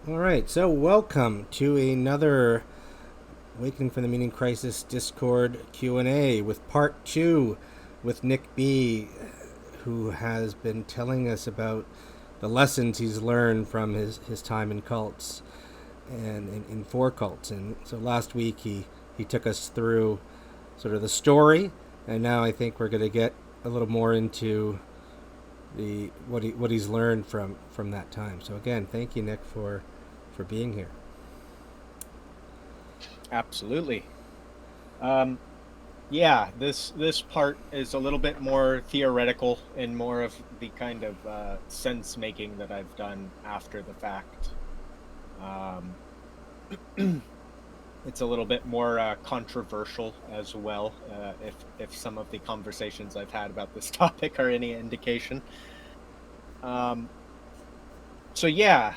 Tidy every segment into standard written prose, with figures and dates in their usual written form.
All right, so welcome to another Awakening from the Meaning Crisis Discord Q&A with part 2 with NickB, who has been telling us about the lessons he's learned from his time in cults and in four cults. And so last week he took us through sort of the story, and now I think we're going to get a little more into the what he's learned from that time. So again, thank you, Nick, for being here. Absolutely. Um, yeah, this part is a little bit more theoretical and more of the kind of sense making that I've done after the fact. Um, it's a little bit more controversial as well, if some of the conversations I've had about this topic are any indication. Um, so yeah,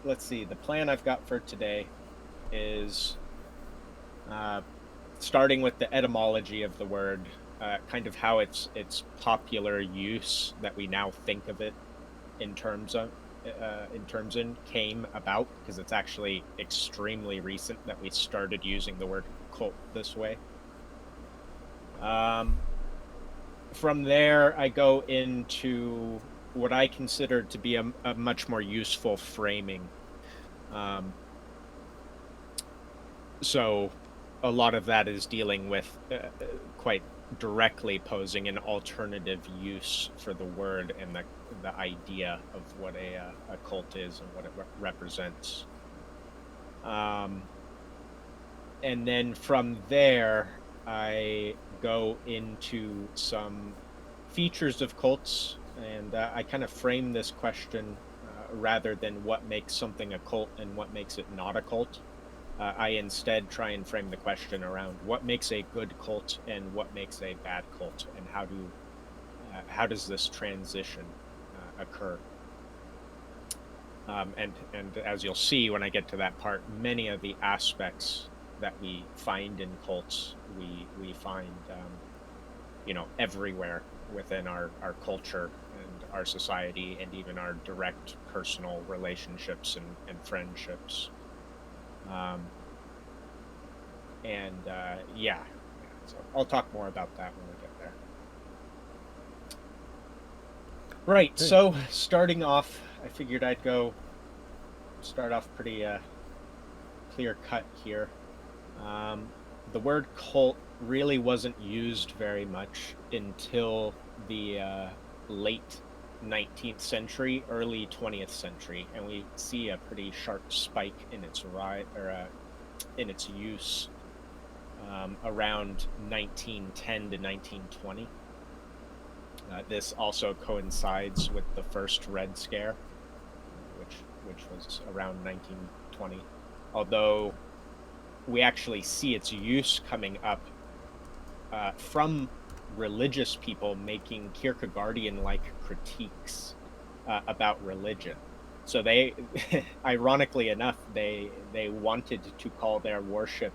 let's see. The plan I've got for today is uh, starting with the etymology of the word, kind of how its popular use that we now think of it in terms of in terms in came about, because it's actually extremely recent that we started using the word cult this way. Um, from there, I go into what I consider to be a much more useful framing. Um, so a lot of that is dealing with quite directly posing an alternative use for the word and the idea of what a cult is and what it represents. Um, and then from there, I go into some features of cults, and I kind of frame this question rather than what makes something a cult and what makes it not a cult. I instead try and frame the question around what makes a good cult and what makes a bad cult, and how does this transition occur? And as you'll see when I get to that part, many of the aspects that we find in cults, we find everywhere within our culture and our society, and even our direct personal relationships and friendships. Um, and yeah, so I'll talk more about that when we get there. Right, Great. so starting off, I figured I'd go start off pretty clear cut here. um, the word cult really wasn't used very much until the late 19th century, early 20th century, and we see a pretty sharp spike in its rise, or in its use, around 1910 to 1920. This also coincides with the first Red Scare, which was around 1920. Although we actually see its use coming up from religious people making Kierkegaardian-like critiques about religion. So they, ironically enough, they wanted to call their worship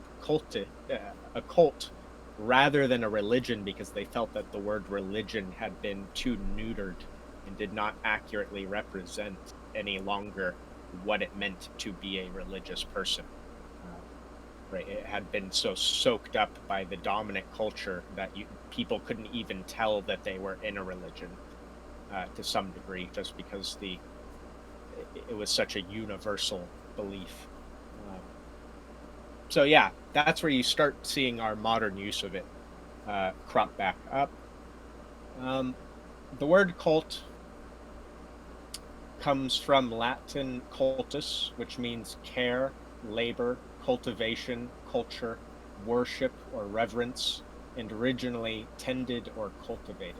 a cult rather than a religion, because they felt that the word religion had been too neutered and did not accurately represent any longer what it meant to be a religious person. Uh, right, it had been so soaked up by the dominant culture that people couldn't even tell that they were in a religion, to some degree, just because it was such a universal belief. um, so yeah, that's where you start seeing our modern use of it crop back up. um, the word cult comes from Latin cultus, which means care, labor, cultivation, culture, worship, or reverence, and originally tended or cultivated,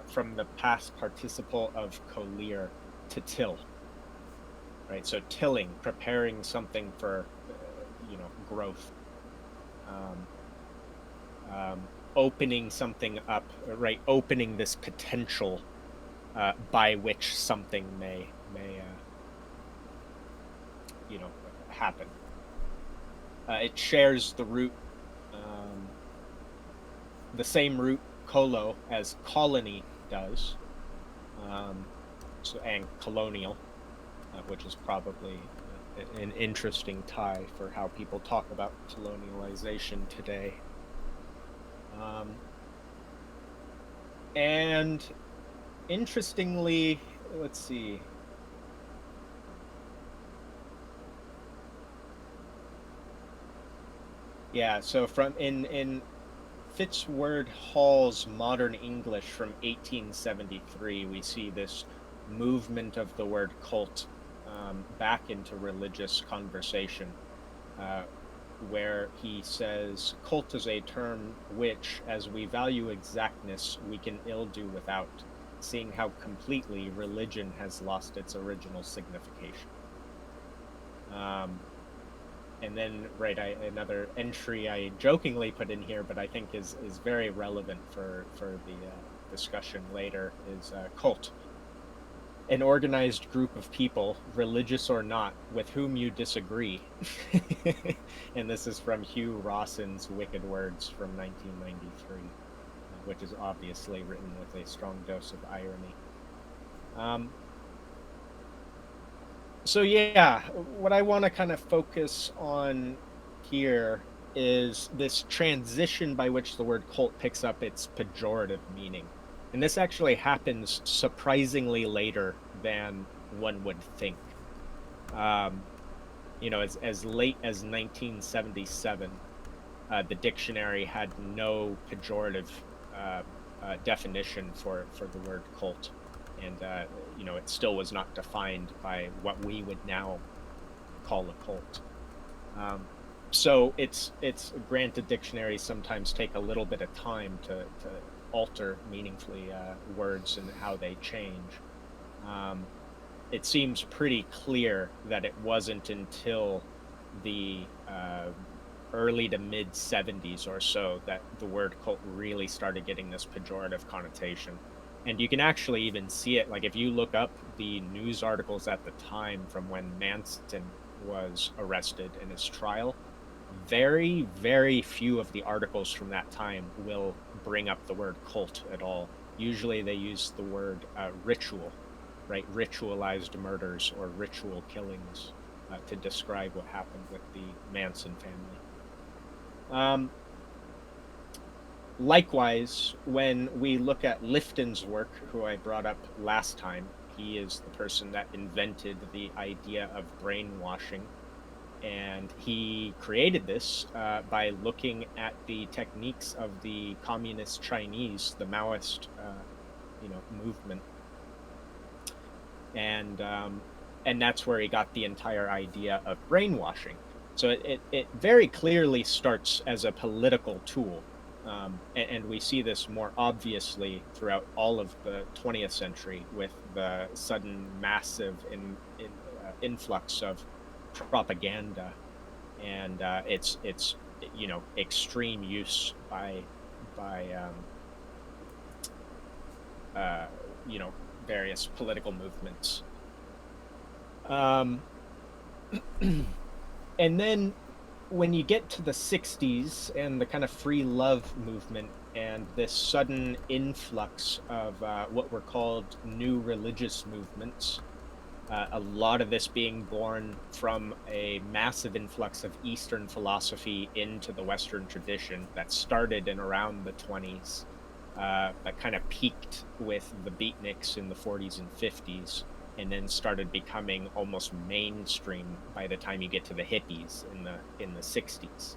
from the past participle of colere, to till, right? So tilling, preparing something for, growth, um, opening something up, right? Opening this potential by which something may happen. It shares um, the same root colo as colony does, so, and colonial. which is probably an interesting tie for how people talk about colonialization today. Um, and interestingly, let's see. Yeah, so from in Fitzward Hall's Modern English from 1873, we see this movement of the word cult back into religious conversation, uh, where he says, cult is a term which, as we value exactness, we can ill do without, seeing how completely religion has lost its original signification. Um, and then, right, another entry I jokingly put in here, but I think is very relevant for the discussion later, is cult, an organized group of people, religious or not, with whom you disagree. And this is from Hugh Rawson's Wicked Words from 1993, which is obviously written with a strong dose of irony. Um, so yeah, what I want to kind of focus on here is this transition by which the word cult picks up its pejorative meaning. And this actually happens surprisingly later than one would think. Um, as late as 1977, the dictionary had no pejorative uh, definition for the word cult, and it still was not defined by what we would now call a cult. Um, so it's granted, dictionaries sometimes take a little bit of time to alter meaningfully words and how they change. Um, it seems pretty clear that it wasn't until the early to mid 70s or so that the word cult really started getting this pejorative connotation. And you can actually even see it, like if you look up the news articles at the time from when Manson was arrested in his trial, very, very few of the articles from that time will bring up the word cult at all. Usually they use the word ritual, right? Ritualized murders or ritual killings to describe what happened with the Manson family. Um, Likewise, when we look at Lifton's work, who I brought up last time, he is the person that invented the idea of brainwashing. And he created this by looking at the techniques of the communist Chinese, the Maoist, movement, and that's where he got the entire idea of brainwashing. So it very clearly starts as a political tool, and we see this more obviously throughout all of the 20th century with the sudden massive influx of propaganda, and it's extreme use by uh, various political movements. Um, and then when you get to the 60s and the kind of free love movement and this sudden influx of what were called new religious movements, a lot of this being born from a massive influx of Eastern philosophy into the Western tradition that started in around the 20s, that kind of peaked with the beatniks in the 40s and 50s, and then started becoming almost mainstream by the time you get to the hippies in the 60s.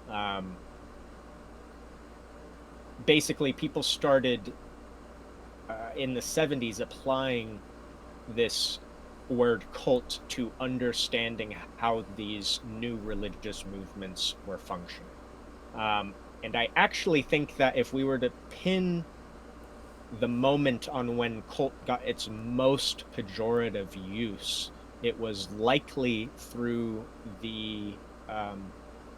Um, Basically, people started in the 70s applying this word cult to understanding how these new religious movements were functioning. And I actually think that if we were to pin the moment on when cult got its most pejorative use, it was likely through the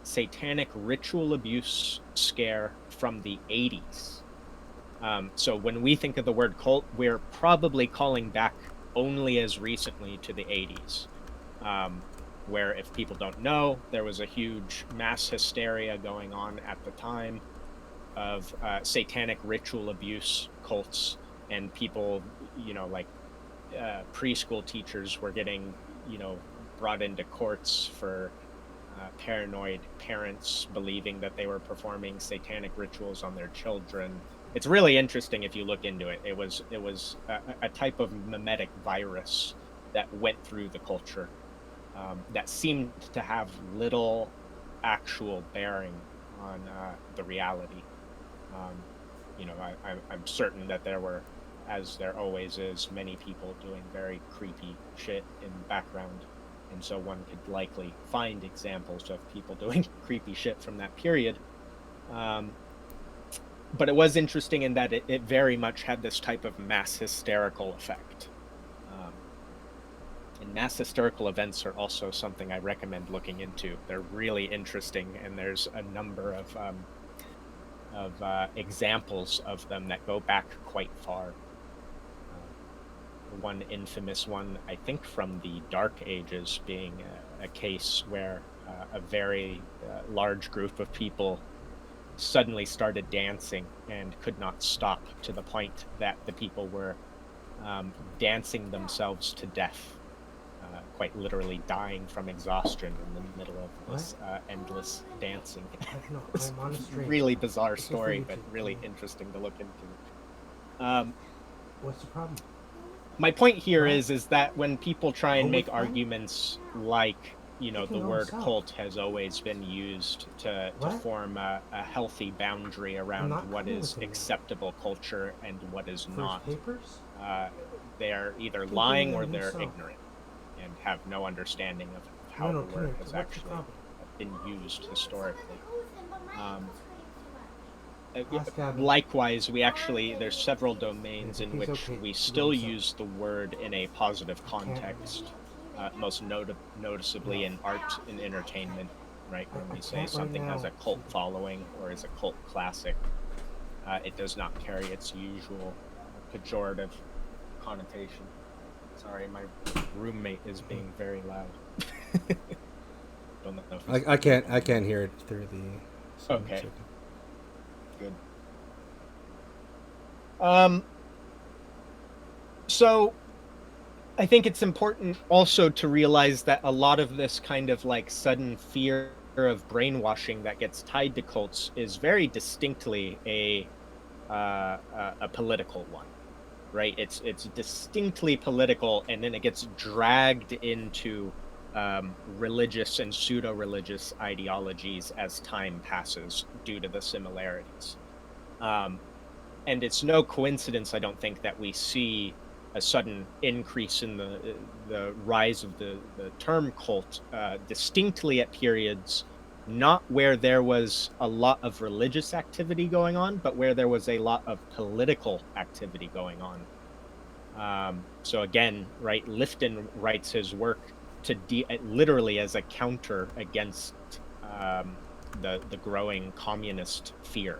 satanic ritual abuse scare from the 80s. So when we think of the word cult, we're probably calling back only as recently to the 80s, where, if people don't know, there was a huge mass hysteria going on at the time of satanic ritual abuse cults, and people, like preschool teachers were getting, brought into courts for paranoid parents believing that they were performing satanic rituals on their children. It's really interesting if you look into it. It was a type of mimetic virus that went through the culture, that seemed to have little actual bearing on the reality. Um, I'm certain that there were, as there always is, many people doing very creepy shit in the background. And so one could likely find examples of people doing creepy shit from that period. Um, but it was interesting in that it very much had this type of mass hysterical effect. Um, and mass hysterical events are also something I recommend looking into. They're really interesting, and there's a number of examples of them that go back quite far. One infamous one, I think, from the Dark Ages, being a case where a very large group of people suddenly started dancing and could not stop, to the point that the people were dancing themselves to death, quite literally dying from exhaustion in the middle of this endless dancing. It's I'm on a stream. really bizarre This is for story, but YouTube. really interesting to look into. What's the problem? My point here What? is that when people try and Oh, make with them? arguments like, He the can go word himself. cult has always been used to What? form a healthy boundary around not what coming is with him yet. acceptable culture and what is For not, his papers? they are either He can lying go or they're himself. ignorant and have no understanding of how No, the come word here. has What's the actually problem? been used historically. Um, Ask Abby. Likewise, there's several domains Yeah, but in he's which okay. we He still himself. use the word in a positive I can't. context, most noticeably No. in art and entertainment, right? When I we say can't right something has now. a cult following or is a cult classic, it does not carry its usual pejorative connotation. Sorry, my roommate is being very loud. Don't know if he's I can't hear it through the sound. Okay. Chicken. Good. So I think it's important also to realize that a lot of this kind of like sudden fear of brainwashing that gets tied to cults is very distinctly a political one, right? It's distinctly political, and then it gets dragged into religious and pseudo-religious ideologies as time passes due to the similarities. Um, and it's no coincidence, I don't think, that we see a sudden increase in the rise of the term cult, distinctly at periods not where there was a lot of religious activity going on, but where there was a lot of political activity going on. So again, right, Lifton writes his work to literally as a counter against the growing communist fear.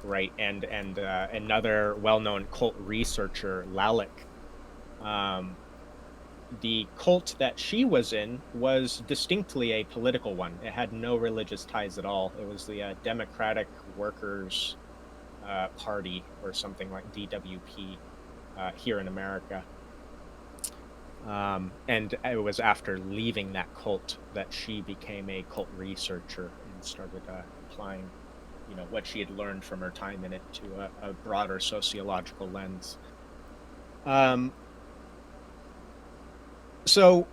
Right, and another well-known cult researcher, Lalick, the cult that she was in was distinctly a political one. It had no religious ties at all. It was the Democratic Workers Party, or something like DWP, here in America. And it was after leaving that cult that she became a cult researcher and started applying what she had learned from her time in it to a broader sociological lens. So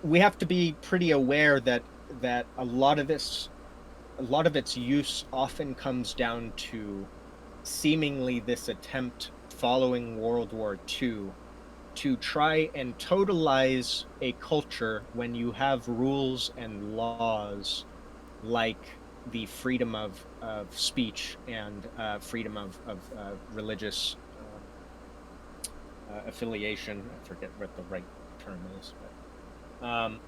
we have to be pretty aware that a lot of its use often comes down to seemingly this attempt following World War II to try and totalize a culture when you have rules and laws like the freedom of speech and freedom of religious affiliation. I forget what the right term is, but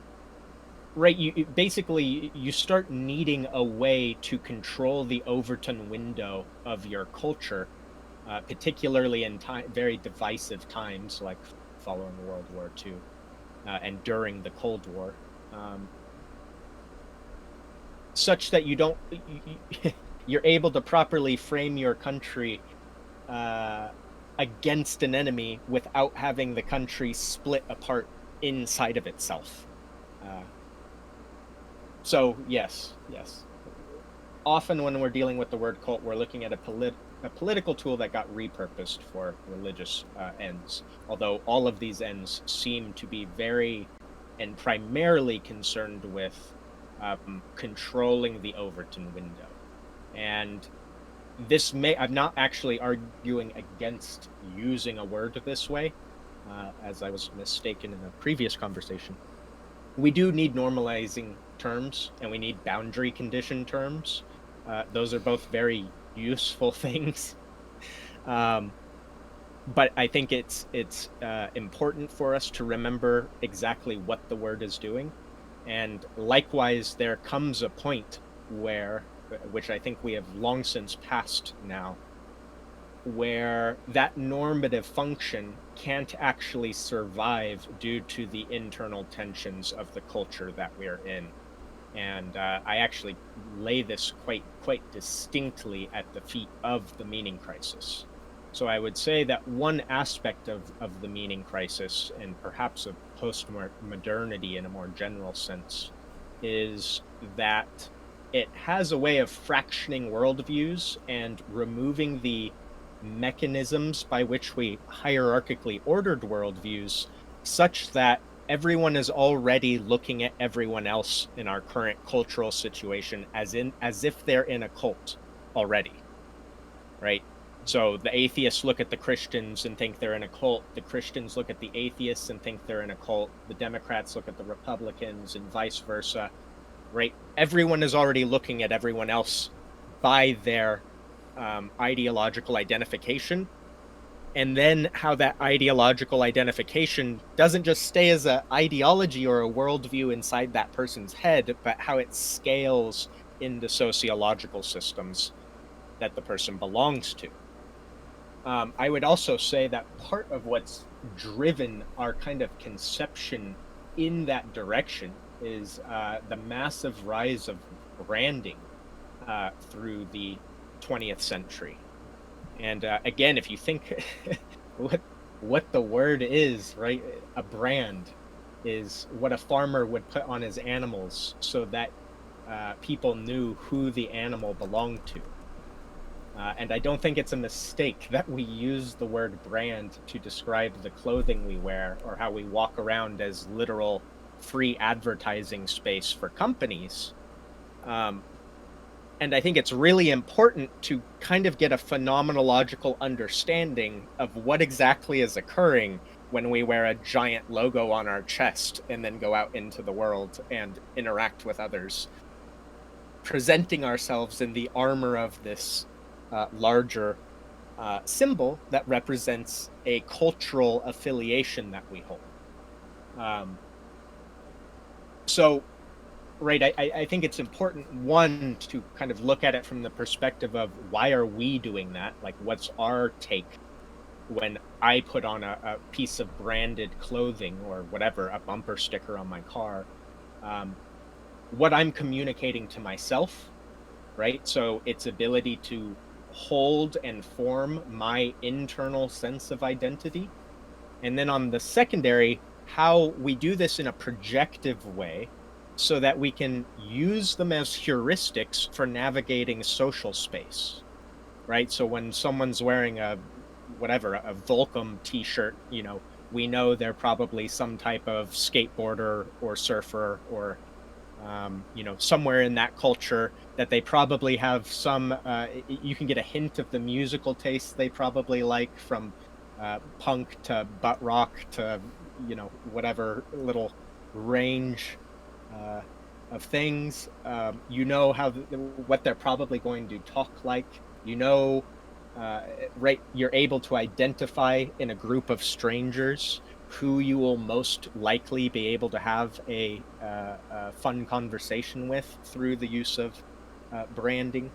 right, you basically you start needing a way to control the Overton window of your culture, particularly in very divisive times like following World War II and during the Cold War. Such that you're able to properly frame your country against an enemy without having the country split apart inside of itself. Uh, so yes. Often when we're dealing with the word cult, we're looking at a political tool that got repurposed for religious ends. Although all of these ends seem to be very and primarily concerned with controlling the Overton window. And I'm not actually arguing against using a word this way, as I was mistaken in a previous conversation. We do need normalizing terms, and we need boundary condition terms. Those are both very useful things. But I think it's important for us to remember exactly what the word is doing. And likewise, there comes a point where, which I think we have long since passed now, where that normative function can't actually survive due to the internal tensions of the culture that we're in. And I actually lay this quite distinctly at the feet of the meaning crisis. So I would say that one aspect of the meaning crisis, and perhaps of post-modernity in a more general sense, is that it has a way of fractioning worldviews and removing the mechanisms by which we hierarchically ordered worldviews, such that everyone is already looking at everyone else in our current cultural situation as if they're in a cult already, right? So the atheists look at the Christians and think they're in a cult. The Christians look at the atheists and think they're in a cult. The Democrats look at the Republicans and vice versa, right? Everyone is already looking at everyone else by their ideological identification. And then how that ideological identification doesn't just stay as an ideology or a worldview inside that person's head, but how it scales into sociological systems that the person belongs to. I would also say that part of what's driven our kind of conception in that direction is the massive rise of branding through the 20th century. And again, if you think what the word is, right? A brand is what a farmer would put on his animals so that people knew who the animal belonged to. And I don't think it's a mistake that we use the word brand to describe the clothing we wear or how we walk around as literal free advertising space for companies. And I think it's really important to kind of get a phenomenological understanding of what exactly is occurring when we wear a giant logo on our chest and then go out into the world and interact with others, presenting ourselves in the armor of this larger symbol that represents a cultural affiliation that we hold. So, right, I think it's important, one, to kind of look at it from the perspective of why are we doing that? Like, what's our take when I put on a piece of branded clothing or whatever, a bumper sticker on my car? What I'm communicating to myself, right? So its ability to hold and form my internal sense of identity. And then on the secondary, how we do this in a projective way so that we can use them as heuristics for navigating social space, right? So when someone's wearing a Volcom t-shirt, we know they're probably some type of skateboarder or surfer or somewhere in that culture, that they probably have some, you can get a hint of the musical taste they probably like, from punk to butt rock to, whatever little range of things. What they're probably going to talk like, right? You're able to identify in a group of strangers who you will most likely be able to have a fun conversation with through the use of branding.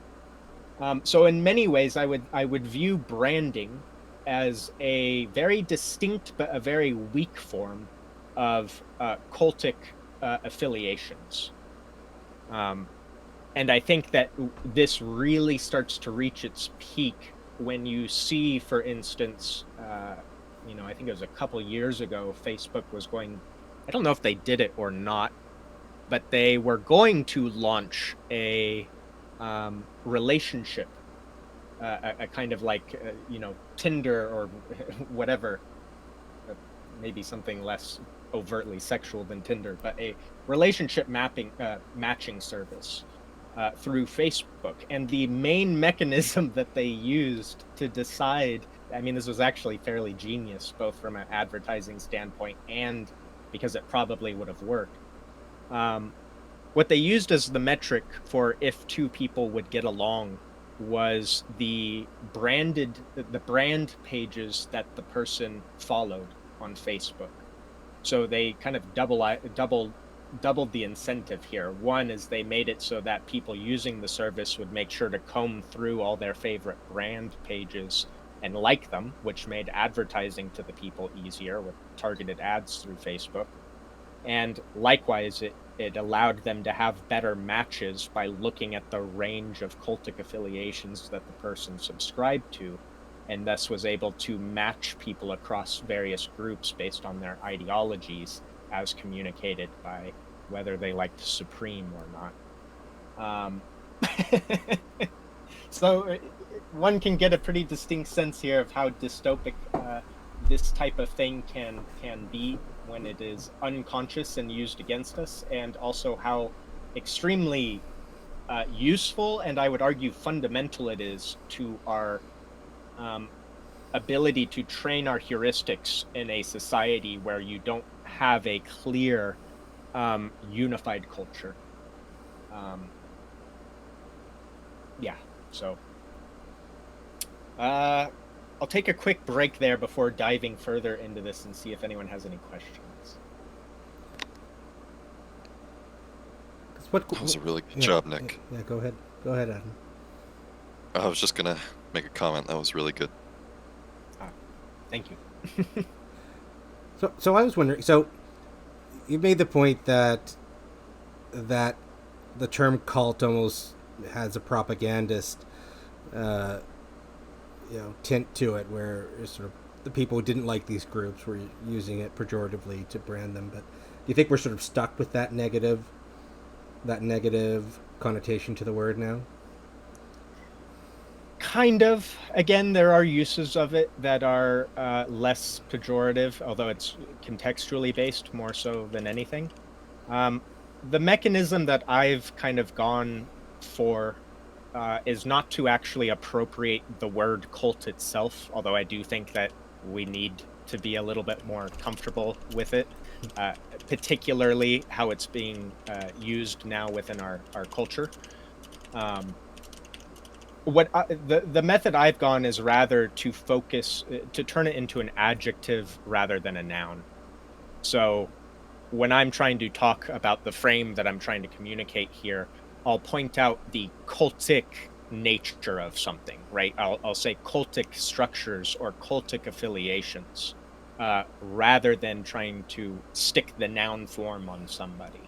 So in many ways, I would view branding as a very distinct but a very weak form of cultic affiliations. And I think that this really starts to reach its peak when you see, for instance, I think it was a couple years ago, Facebook was going, I don't know if they did it or not, but they were going to launch a relationship, a kind of like, Tinder or whatever, maybe something less overtly sexual than Tinder, but a relationship matching service through Facebook. And the main mechanism that they used to decide, I mean, this was actually fairly genius, both from an advertising standpoint and because it probably would have worked. What they used as the metric for if two people would get along was the brand pages that the person followed on Facebook. So they kind of doubled the incentive here. One is they made it so that people using the service would make sure to comb through all their favorite brand pages and like them, which made advertising to the people easier with targeted ads through Facebook. And likewise, it allowed them to have better matches by looking at the range of cultic affiliations that the person subscribed to, and thus was able to match people across various groups based on their ideologies as communicated by whether they liked Supreme or not. So one can get a pretty distinct sense here of how dystopic this type of thing can be when it is unconscious and used against us, and also how extremely useful and I would argue fundamental it is to our ability to train our heuristics in a society where you don't have a clear unified culture. So I'll take a quick break there before diving further into this and see if anyone has any questions. That was a really good job, Nick. Yeah, go ahead. Go ahead, Adam. I was just gonna make a comment. That was really good. Thank you. So I was wondering. So you made the point that the term cult almost has a propagandist tint to it, where sort of the people who didn't like these groups were using it pejoratively to brand them. But do you think we're sort of stuck with that negative connotation to the word now? Kind of. Again, there are uses of it that are less pejorative, although it's contextually based more so than anything. The mechanism that I've kind of gone for is not to actually appropriate the word cult itself, although I do think that we need to be a little bit more comfortable with it, particularly how it's being used now within our culture. The method I've gone is rather to focus, to turn it into an adjective rather than a noun. So when I'm trying to talk about the frame that I'm trying to communicate here, I'll point out the cultic nature of something, right? I'll say cultic structures or cultic affiliations, rather than trying to stick the noun form on somebody.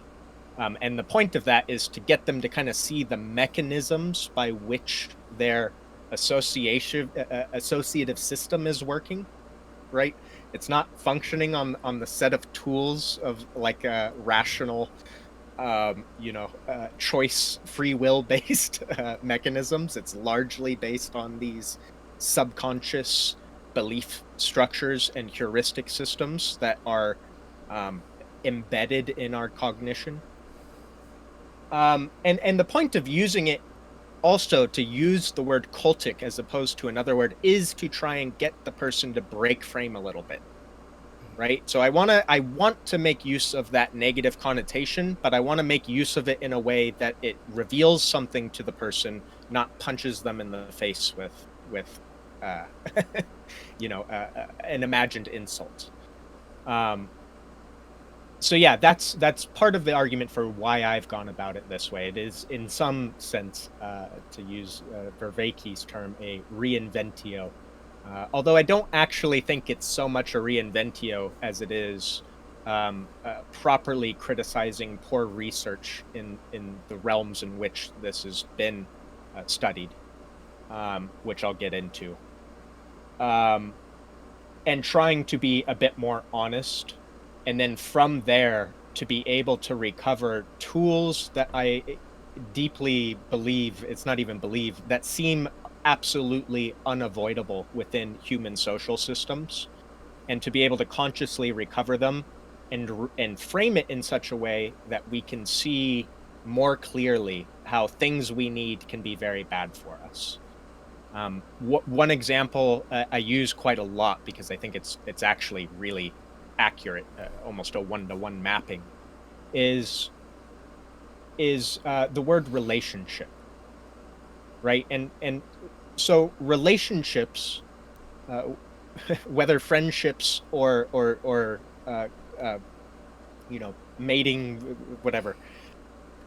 And the point of that is to get them to kind of see the mechanisms by which their associative system is working, right? It's not functioning on the set of tools of like a rational choice, free will based mechanisms. It's largely based on these subconscious belief structures and heuristic systems that are embedded in our cognition. And the point of using it, also to use the word cultic as opposed to another word, is to try and get the person to break frame a little bit. Right? So I want to make use of that negative connotation, but I want to make use of it in a way that it reveals something to the person, not punches them in the face with an imagined insult. So yeah, that's part of the argument for why I've gone about it this way. It is, in some sense, to use Vervaeke's term, a reinventio. Although I don't actually think it's so much a reinventio as it is properly criticizing poor research in the realms in which this has been studied. which I'll get into, and trying to be a bit more honest, and then from there to be able to recover tools that I deeply believe, it's not even believe, that seem absolutely unavoidable within human social systems, and to be able to consciously recover them and frame it in such a way that we can see more clearly how things we need can be very bad for us. One example I use quite a lot because I think it's actually really accurate, almost a one-to-one mapping, is the word relationship, right? And so relationships, uh, whether friendships or uh, mating, whatever,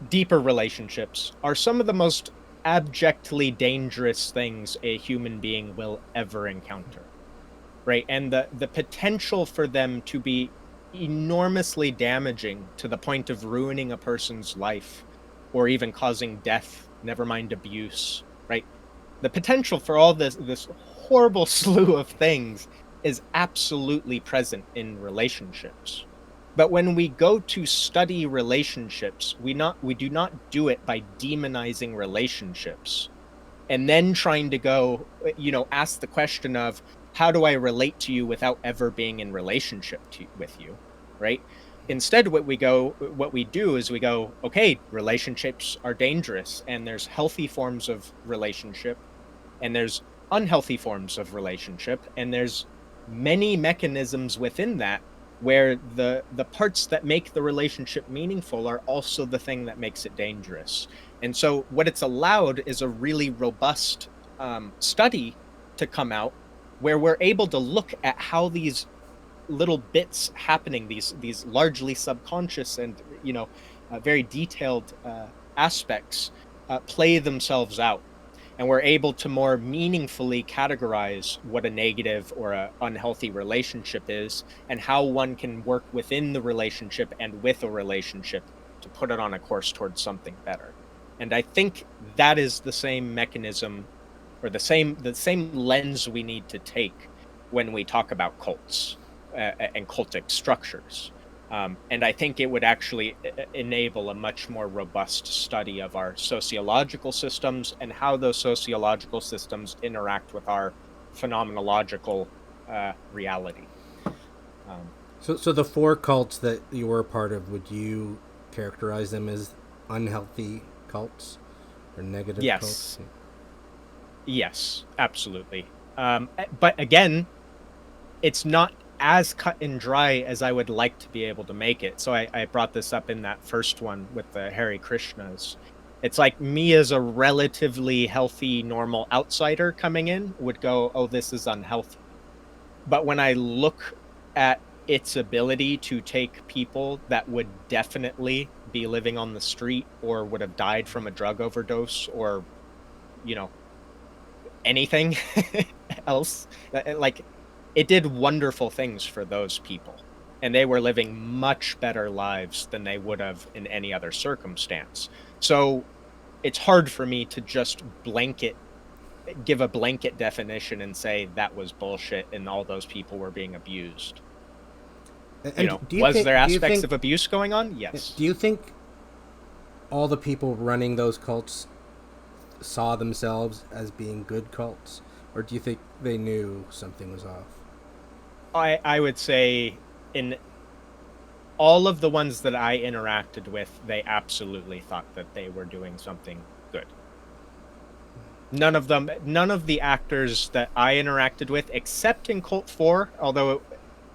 deeper relationships are some of the most abjectly dangerous things a human being will ever encounter, right? And the potential for them to be enormously damaging to the point of ruining a person's life or even causing death, never mind abuse, right? The potential for all this horrible slew of things is absolutely present in relationships. But when we go to study relationships, we do not do it by demonizing relationships and then trying to go, ask the question of how do I relate to you without ever being in relationship with you, right? Instead, what we do is we go, okay, relationships are dangerous, and there's healthy forms of relationship, and there's unhealthy forms of relationship, and there's many mechanisms within that where the parts that make the relationship meaningful are also the thing that makes it dangerous. And so what it's allowed is a really robust study to come out where we're able to look at how these little bits happening, these largely subconscious and very detailed aspects play themselves out, and we're able to more meaningfully categorize what a negative or a unhealthy relationship is and how one can work within the relationship and with a relationship to put it on a course towards something better. And I think that is the same mechanism or the same lens we need to take when we talk about cults and cultic structures. And I think it would actually enable a much more robust study of our sociological systems and how those sociological systems interact with our phenomenological reality. Um, So the four cults that you were a part of, would you characterize them as unhealthy cults or negative cults? yes, yes, absolutely. But again, it's not as cut and dry as I would like to be able to make it. So I brought this up in that first one with the Hare Krishnas. It's like me as a relatively healthy, normal outsider coming in would go, oh, this is unhealthy. But when I look at its ability to take people that would definitely be living on the street or would have died from a drug overdose or, you know, anything else, like it did wonderful things for those people, and they were living much better lives than they would have in any other circumstance. So it's hard for me to just give a blanket definition and say that was bullshit and all those people were being abused. And do you Was there think? Do you aspects think? of abuse going on? Yes. Do you think all the people running those cults saw themselves as being good cults, or do you think they knew something was off? I would say in all of the ones that I interacted with, they absolutely thought that they were doing something good. None of the actors that I interacted with, except in Cult 4, although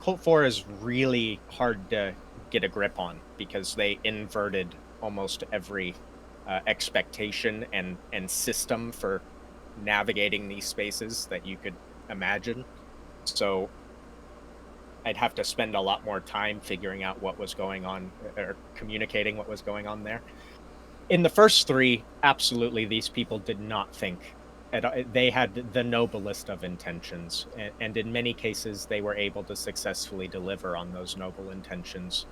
Cult 4 is really hard to get a grip on because they inverted almost every expectation and system for navigating these spaces that you could imagine. So I'd have to spend a lot more time figuring out what was going on or communicating what was going on there. In the first three, absolutely, these people did not think. They had the noblest of intentions, and in many cases, they were able to successfully deliver on those noble intentions.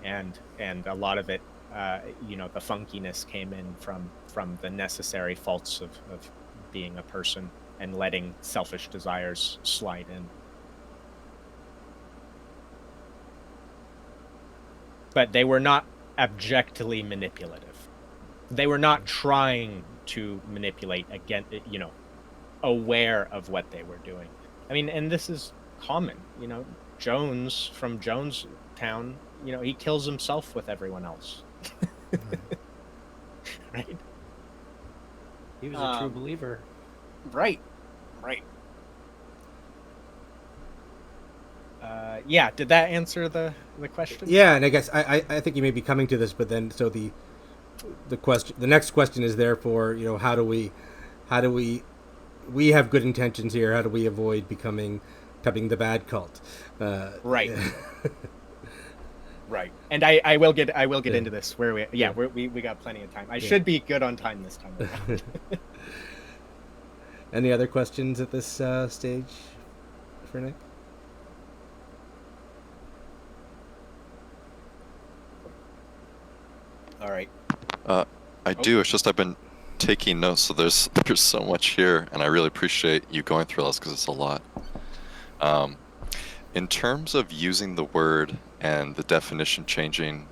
And a lot of it, the funkiness came in from the necessary faults of being a person and letting selfish desires slide in. But they were not abjectly manipulative. They were not trying to manipulate, again, aware of what they were doing. I mean, and this is common, Jones from Jonestown, he kills himself with everyone else. Right? He was a true believer. Right. Yeah, did that answer the question? Yeah, and I guess I think you may be coming to this, but then so the next question is therefore, how do we have good intentions here? How do we avoid becoming the bad cult? Right. Right. And I will get into this where we got plenty of time. I should be good on time this time around. Any other questions at this stage for Nick? All right. I do. It's just I've been taking notes, so there's so much here, and I really appreciate you going through this because it's a lot. In terms of using the word and the definition changing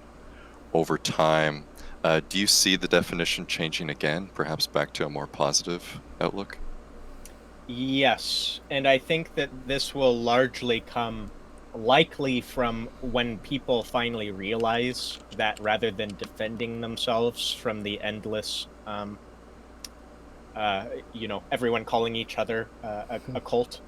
over time, do you see the definition changing again, perhaps back to a more positive outlook? Yes, and I think that this will largely come likely from when people finally realize that rather than defending themselves from the endless, everyone calling each other a cult,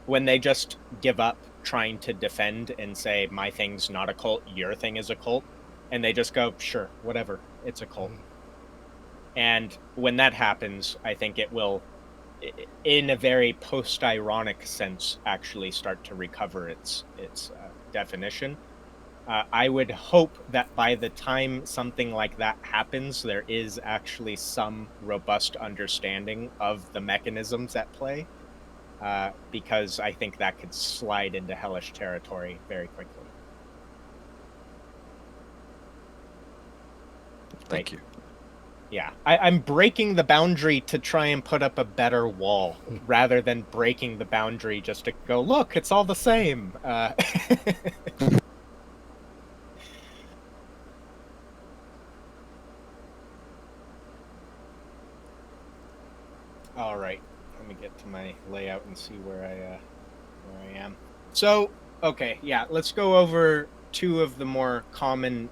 when they just give up trying to defend and say, my thing's not a cult, your thing is a cult, and they just go, sure, whatever, it's a cult. And when that happens, I think it will, in a very post-ironic sense, actually start to recover its definition. I would hope that by the time something like that happens, there is actually some robust understanding of the mechanisms at play, because I think that could slide into hellish territory very quickly. Thank you. Yeah, I'm breaking the boundary to try and put up a better wall rather than breaking the boundary just to go, look, it's all the same. All right, let me get to my layout and see where I am. So, okay, yeah, let's go over two of the more common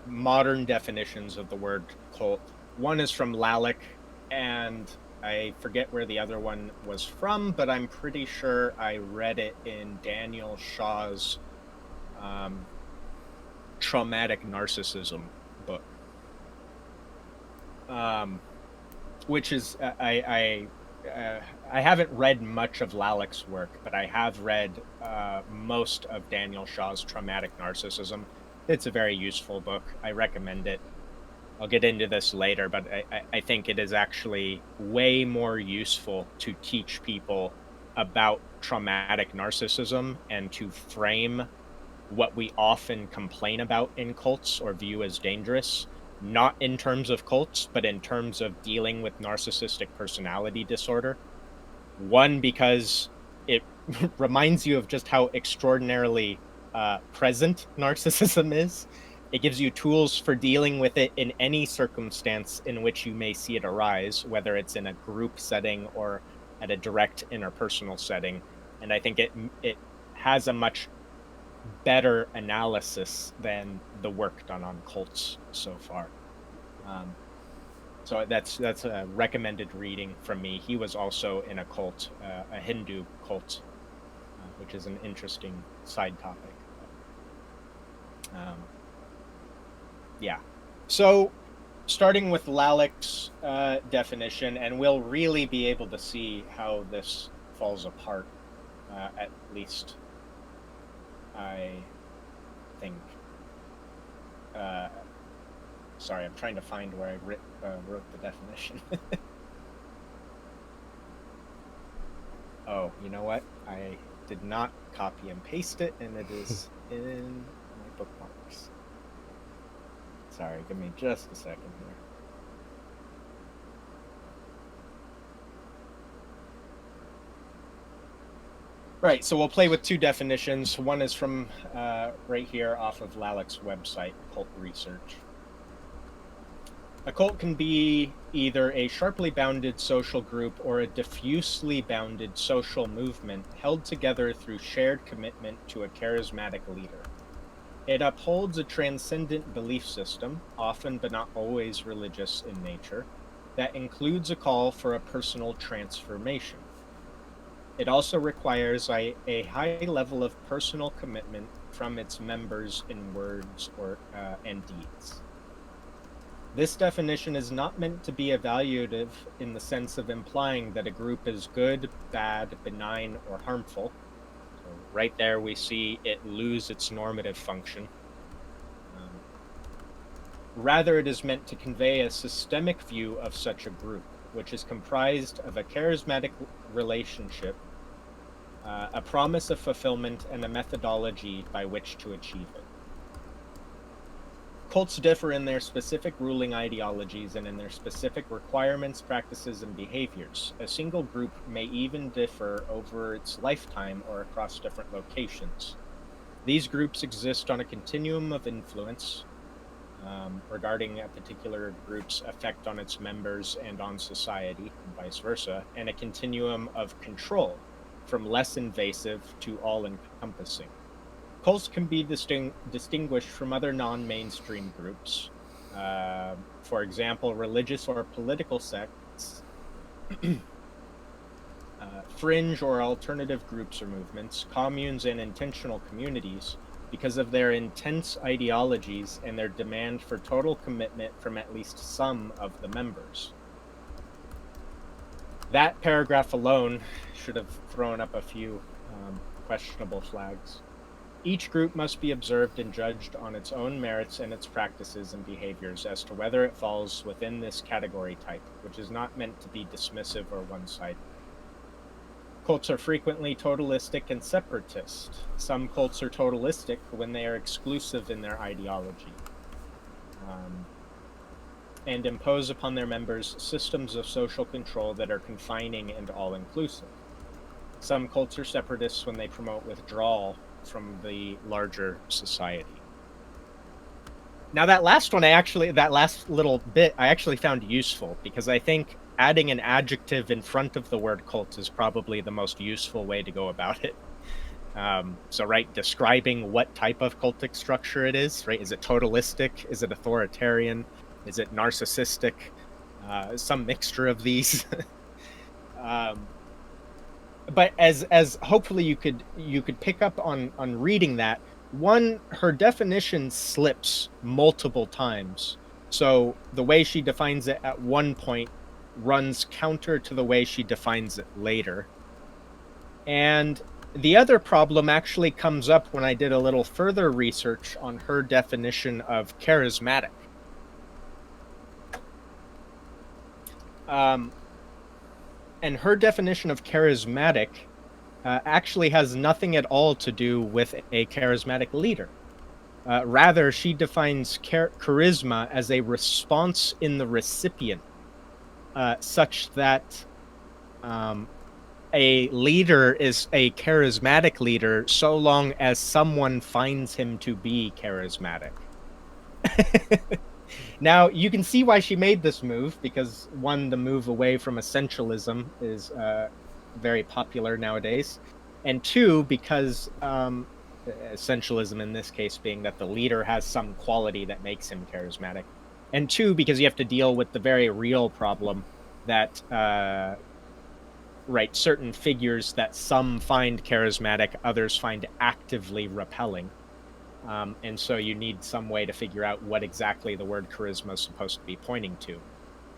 modern definitions of the word cult. One is from Lalick, and I forget where the other one was from, but I'm pretty sure I read it in Daniel Shaw's Traumatic Narcissism book, which is I haven't read much of Lalick's work, but I have read most of Daniel Shaw's Traumatic Narcissism. It's a very useful book. I recommend it. I'll get into this later, but I think it is actually way more useful to teach people about traumatic narcissism and to frame what we often complain about in cults or view as dangerous, not in terms of cults, but in terms of dealing with narcissistic personality disorder. One, because it reminds you of just how extraordinarily present narcissism is. It gives you tools for dealing with it in any circumstance in which you may see it arise, whether it's in a group setting or at a direct interpersonal setting. And I think it has a much better analysis than the work done on cults so far. So that's a recommended reading from me. He was also in a cult, a Hindu cult, which is an interesting side topic. Yeah. So starting with Lalick's definition, and we'll really be able to see how this falls apart, at least I think. Sorry, I'm trying to find where I wrote the definition. Oh, you know what? I did not copy and paste it, and it is in my bookmarks. Sorry, give me just a second here. Right, so we'll play with two definitions. One is from right here off of Lalek's website, Cult Research. A cult can be either a sharply bounded social group or a diffusely bounded social movement held together through shared commitment to a charismatic leader. It upholds a transcendent belief system, often but not always religious in nature, that includes a call for a personal transformation. It also requires a high level of personal commitment from its members in words and deeds. This definition is not meant to be evaluative in the sense of implying that a group is good, bad, benign, or harmful. So right there we see it lose its normative function. Rather, it is meant to convey a systemic view of such a group, which is comprised of a charismatic relationship, a promise of fulfillment, and a methodology by which to achieve it. Cults differ in their specific ruling ideologies and in their specific requirements, practices, and behaviors. A single group may even differ over its lifetime or across different locations. These groups exist on a continuum of influence regarding a particular group's effect on its members and on society, and vice versa, and a continuum of control from less invasive to all-encompassing. Cults can be distinguished from other non-mainstream groups. For example, religious or political sects, fringe or alternative groups or movements, communes, and intentional communities, because of their intense ideologies and their demand for total commitment from at least some of the members. That paragraph alone should have thrown up a few questionable flags. Each group must be observed and judged on its own merits and its practices and behaviors as to whether it falls within this category type, which is not meant to be dismissive or one-sided. Cults are frequently totalistic and separatist. Some cults are totalistic when they are exclusive in their ideology, and impose upon their members systems of social control that are confining and all-inclusive. Some cults are separatists when they promote withdrawal from the larger society. Now that last little bit, I actually found useful, because I think adding an adjective in front of the word cult is probably the most useful way to go about it. So, right, describing what type of cultic structure it is, right? Is it totalistic? Is it authoritarian? Is it narcissistic? Some mixture of these. But as hopefully you could pick up on reading that, one, her definition slips multiple times. So the way she defines it at one point runs counter to the way she defines it later. And the other problem actually comes up when I did a little further research on her definition of charismatic. And her definition of charismatic actually has nothing at all to do with a charismatic leader. Rather, she defines charisma as a response in the recipient, such that a leader is a charismatic leader so long as someone finds him to be charismatic. Now, you can see why she made this move, because one, the move away from essentialism is very popular nowadays, and two, because essentialism in this case being that the leader has some quality that makes him charismatic, and two, because you have to deal with the very real problem that certain figures that some find charismatic, others find actively repelling. And so you need some way to figure out what exactly the word charisma is supposed to be pointing to.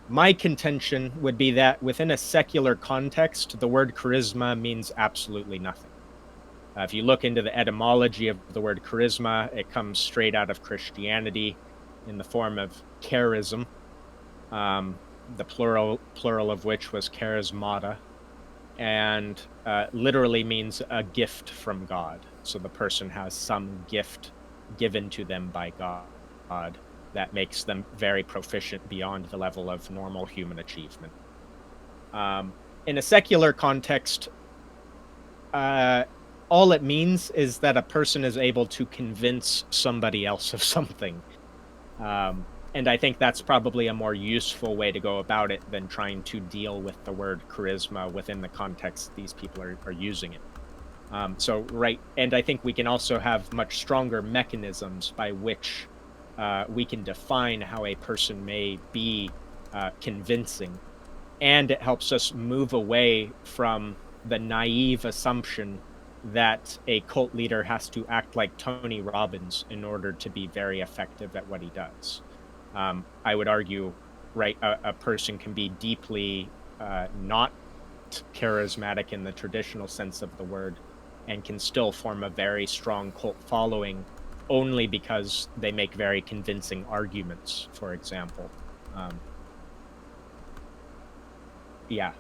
My contention would be that within a secular context, the word charisma means absolutely nothing. If you look into the etymology of the word charisma, it comes straight out of Christianity in the form of charism, the plural of which was charismata, and literally means a gift from God. So the person has some gift given to them by God that makes them very proficient beyond the level of normal human achievement. In a secular context, all it means is that a person is able to convince somebody else of something. And I think that's probably a more useful way to go about it than trying to deal with the word charisma within the context these people are using it. Right, and I think we can also have much stronger mechanisms by which we can define how a person may be convincing, and it helps us move away from the naive assumption that a cult leader has to act like Tony Robbins in order to be very effective at what he does. I would argue, right, a person can be deeply not charismatic in the traditional sense of the word and can still form a very strong cult following only because they make very convincing arguments, for example. Yeah.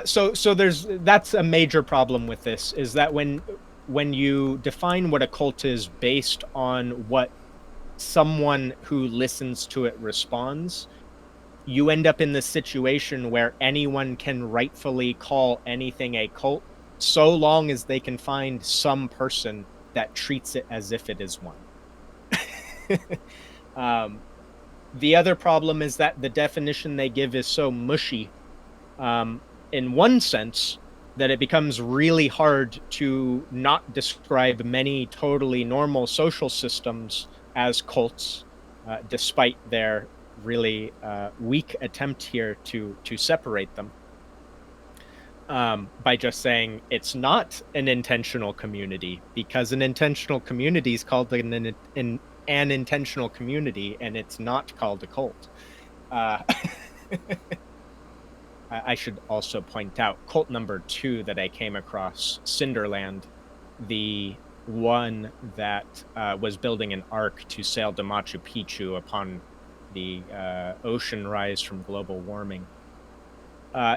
So that's a major problem with this, is that when you define what a cult is based on what someone who listens to it responds, you end up in this situation where anyone can rightfully call anything a cult so long as they can find some person that treats it as if it is one. The other problem is that the definition they give is so mushy, in one sense, that it becomes really hard to not describe many totally normal social systems as cults, despite their really weak attempt here to separate them, by just saying it's not an intentional community, because an intentional community is called an intentional community, and it's not called a cult. I should also point out cult number 2 that I came across, Cinderland, the one that was building an ark to sail to Machu Picchu upon the ocean rise from global warming.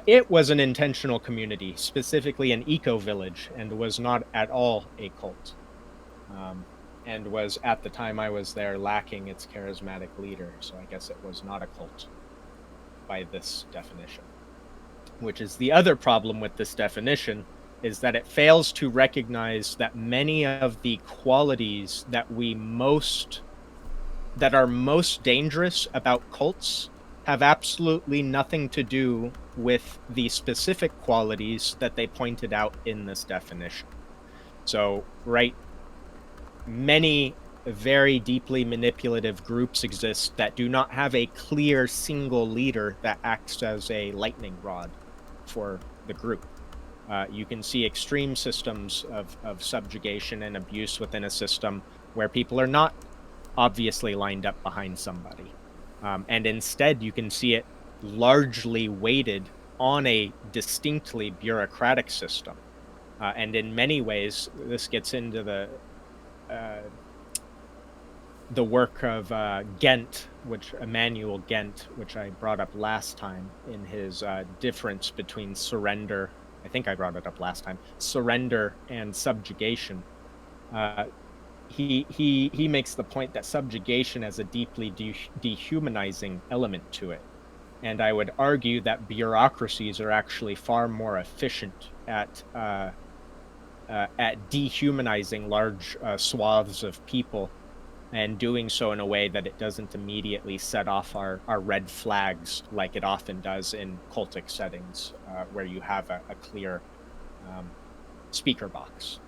It was an intentional community, specifically an eco-village, and was not at all a cult. And was, at the time I was there, lacking its charismatic leader, so I guess it was not a cult by this definition. Which is the other problem with this definition, is that it fails to recognize that many of the qualities that are most dangerous about cults have absolutely nothing to do with the specific qualities that they pointed out in this definition. So, right, many very deeply manipulative groups exist that do not have a clear single leader that acts as a lightning rod for the group. You can see extreme systems of subjugation and abuse within a system where people are not obviously lined up behind somebody. And instead, you can see it largely weighted on a distinctly bureaucratic system. And in many ways, this gets into the work of Ghent, Immanuel Ghent, which I brought up last time in his difference between surrender. I think I brought it up last time. Surrender and subjugation. He makes the point that subjugation has a deeply dehumanizing element to it. And I would argue that bureaucracies are actually far more efficient at dehumanizing large swaths of people, and doing so in a way that it doesn't immediately set off our red flags like it often does in cultic settings, where you have a clear speaker box.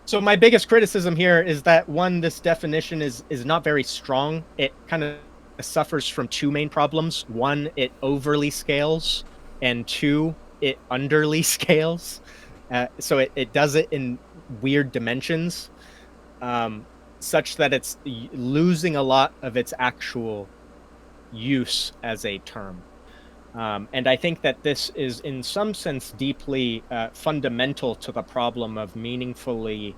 So my biggest criticism here is that, one, this definition is not very strong. It kind of suffers from two main problems. One, it overly scales, and two, it underly scales. So it does it in weird dimensions, such that it's losing a lot of its actual use as a term. And I think that this is, in some sense, deeply fundamental to the problem of meaningfully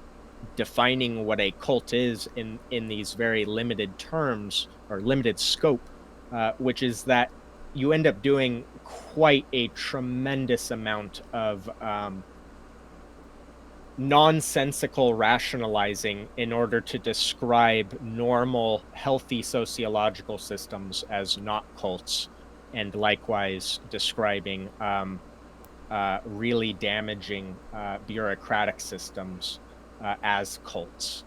defining what a cult is in these very limited terms, or limited scope, which is that you end up doing quite a tremendous amount of nonsensical rationalizing in order to describe normal, healthy sociological systems as not cults, and likewise describing really damaging bureaucratic systems as cults.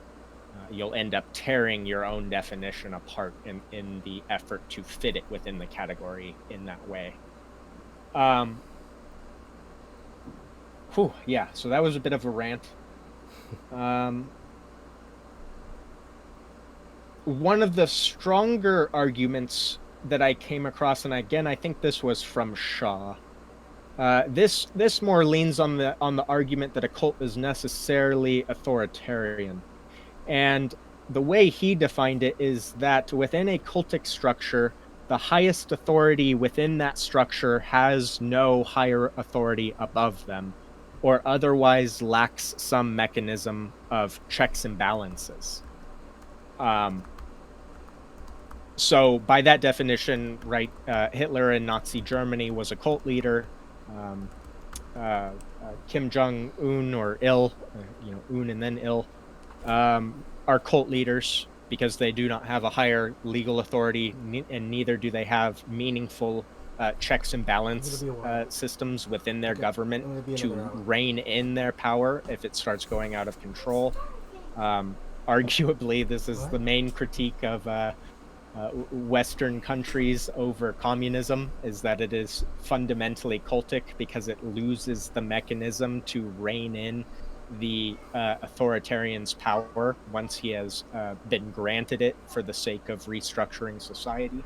You'll end up tearing your own definition apart in the effort to fit it within the category in that way. Yeah, so that was a bit of a rant. One of the stronger arguments that I came across, and again, I think this was from Shaw. This more leans on the argument that a cult is necessarily authoritarian, and the way he defined it is that within a cultic structure, the highest authority within that structure has no higher authority above them, or otherwise lacks some mechanism of checks and balances. So by that definition, right, Hitler in Nazi Germany was a cult leader. Kim Jong-un or Il, Un and then Il, are cult leaders because they do not have a higher legal authority, and neither do they have meaningful checks and balance systems within their government to rein in their power if it starts going out of control. Arguably, this is the main critique of Western countries over communism, is that it is fundamentally cultic because it loses the mechanism to rein in the authoritarian's power once he has been granted it for the sake of restructuring society.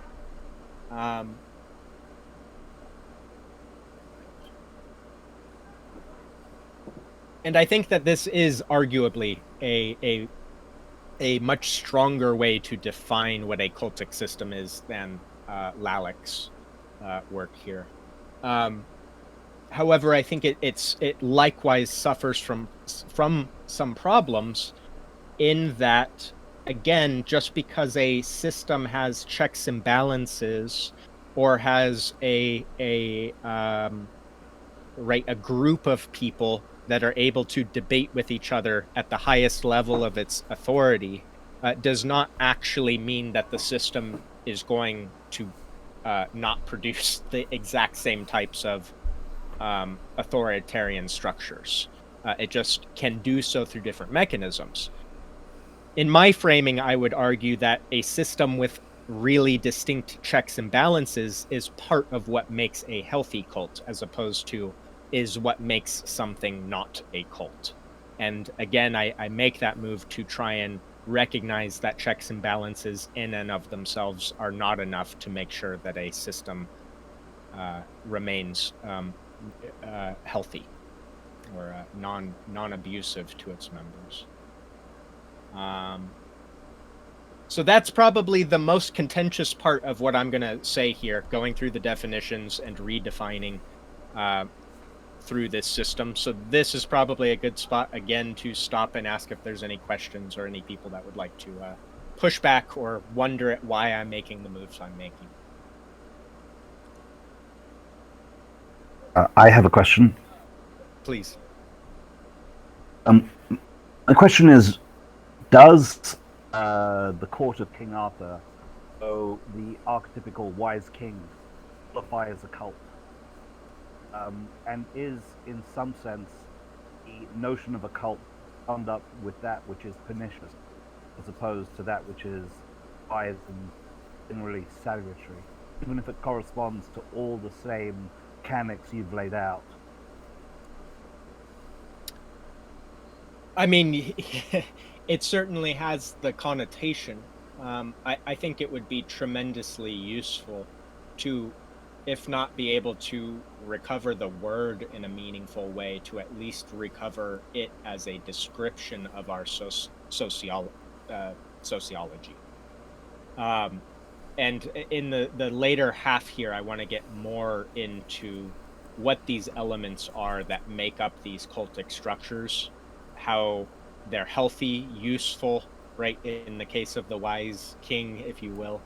And I think that this is arguably a much stronger way to define what a cultic system is than Lalek's work here. However, I think it likewise suffers from some problems in that, again, just because a system has checks and balances or has a group of people that are able to debate with each other at the highest level of its authority, does not actually mean that the system is going to not produce the exact same types of authoritarian structures. It just can do so through different mechanisms. In my framing, I would argue that a system with really distinct checks and balances is part of what makes a healthy cult, as opposed to is what makes something not a cult. And again, I make that move to try and recognize that checks and balances in and of themselves are not enough to make sure that a system remains healthy or non-abusive to its members. So that's probably the most contentious part of what I'm going to say here, going through the definitions and redefining through this system. So this is probably a good spot, again, to stop and ask if there's any questions or any people that would like to push back or wonder at why I'm making the moves I'm making. I have a question. Please. The question is, does the court of King Arthur, so the archetypical wise king, qualify as a cult? And is, in some sense, the notion of a cult summed up with that which is pernicious, as opposed to that which is wise and generally salutary, even if it corresponds to all the same mechanics you've laid out? I mean, it certainly has the connotation. I think it would be tremendously useful to, if not be able to recover the word in a meaningful way, to at least recover it as a description of our sociology. And in the later half here, I want to get more into what these elements are that make up these cultic structures, how they're healthy, useful, right, in the case of the wise king, if you will,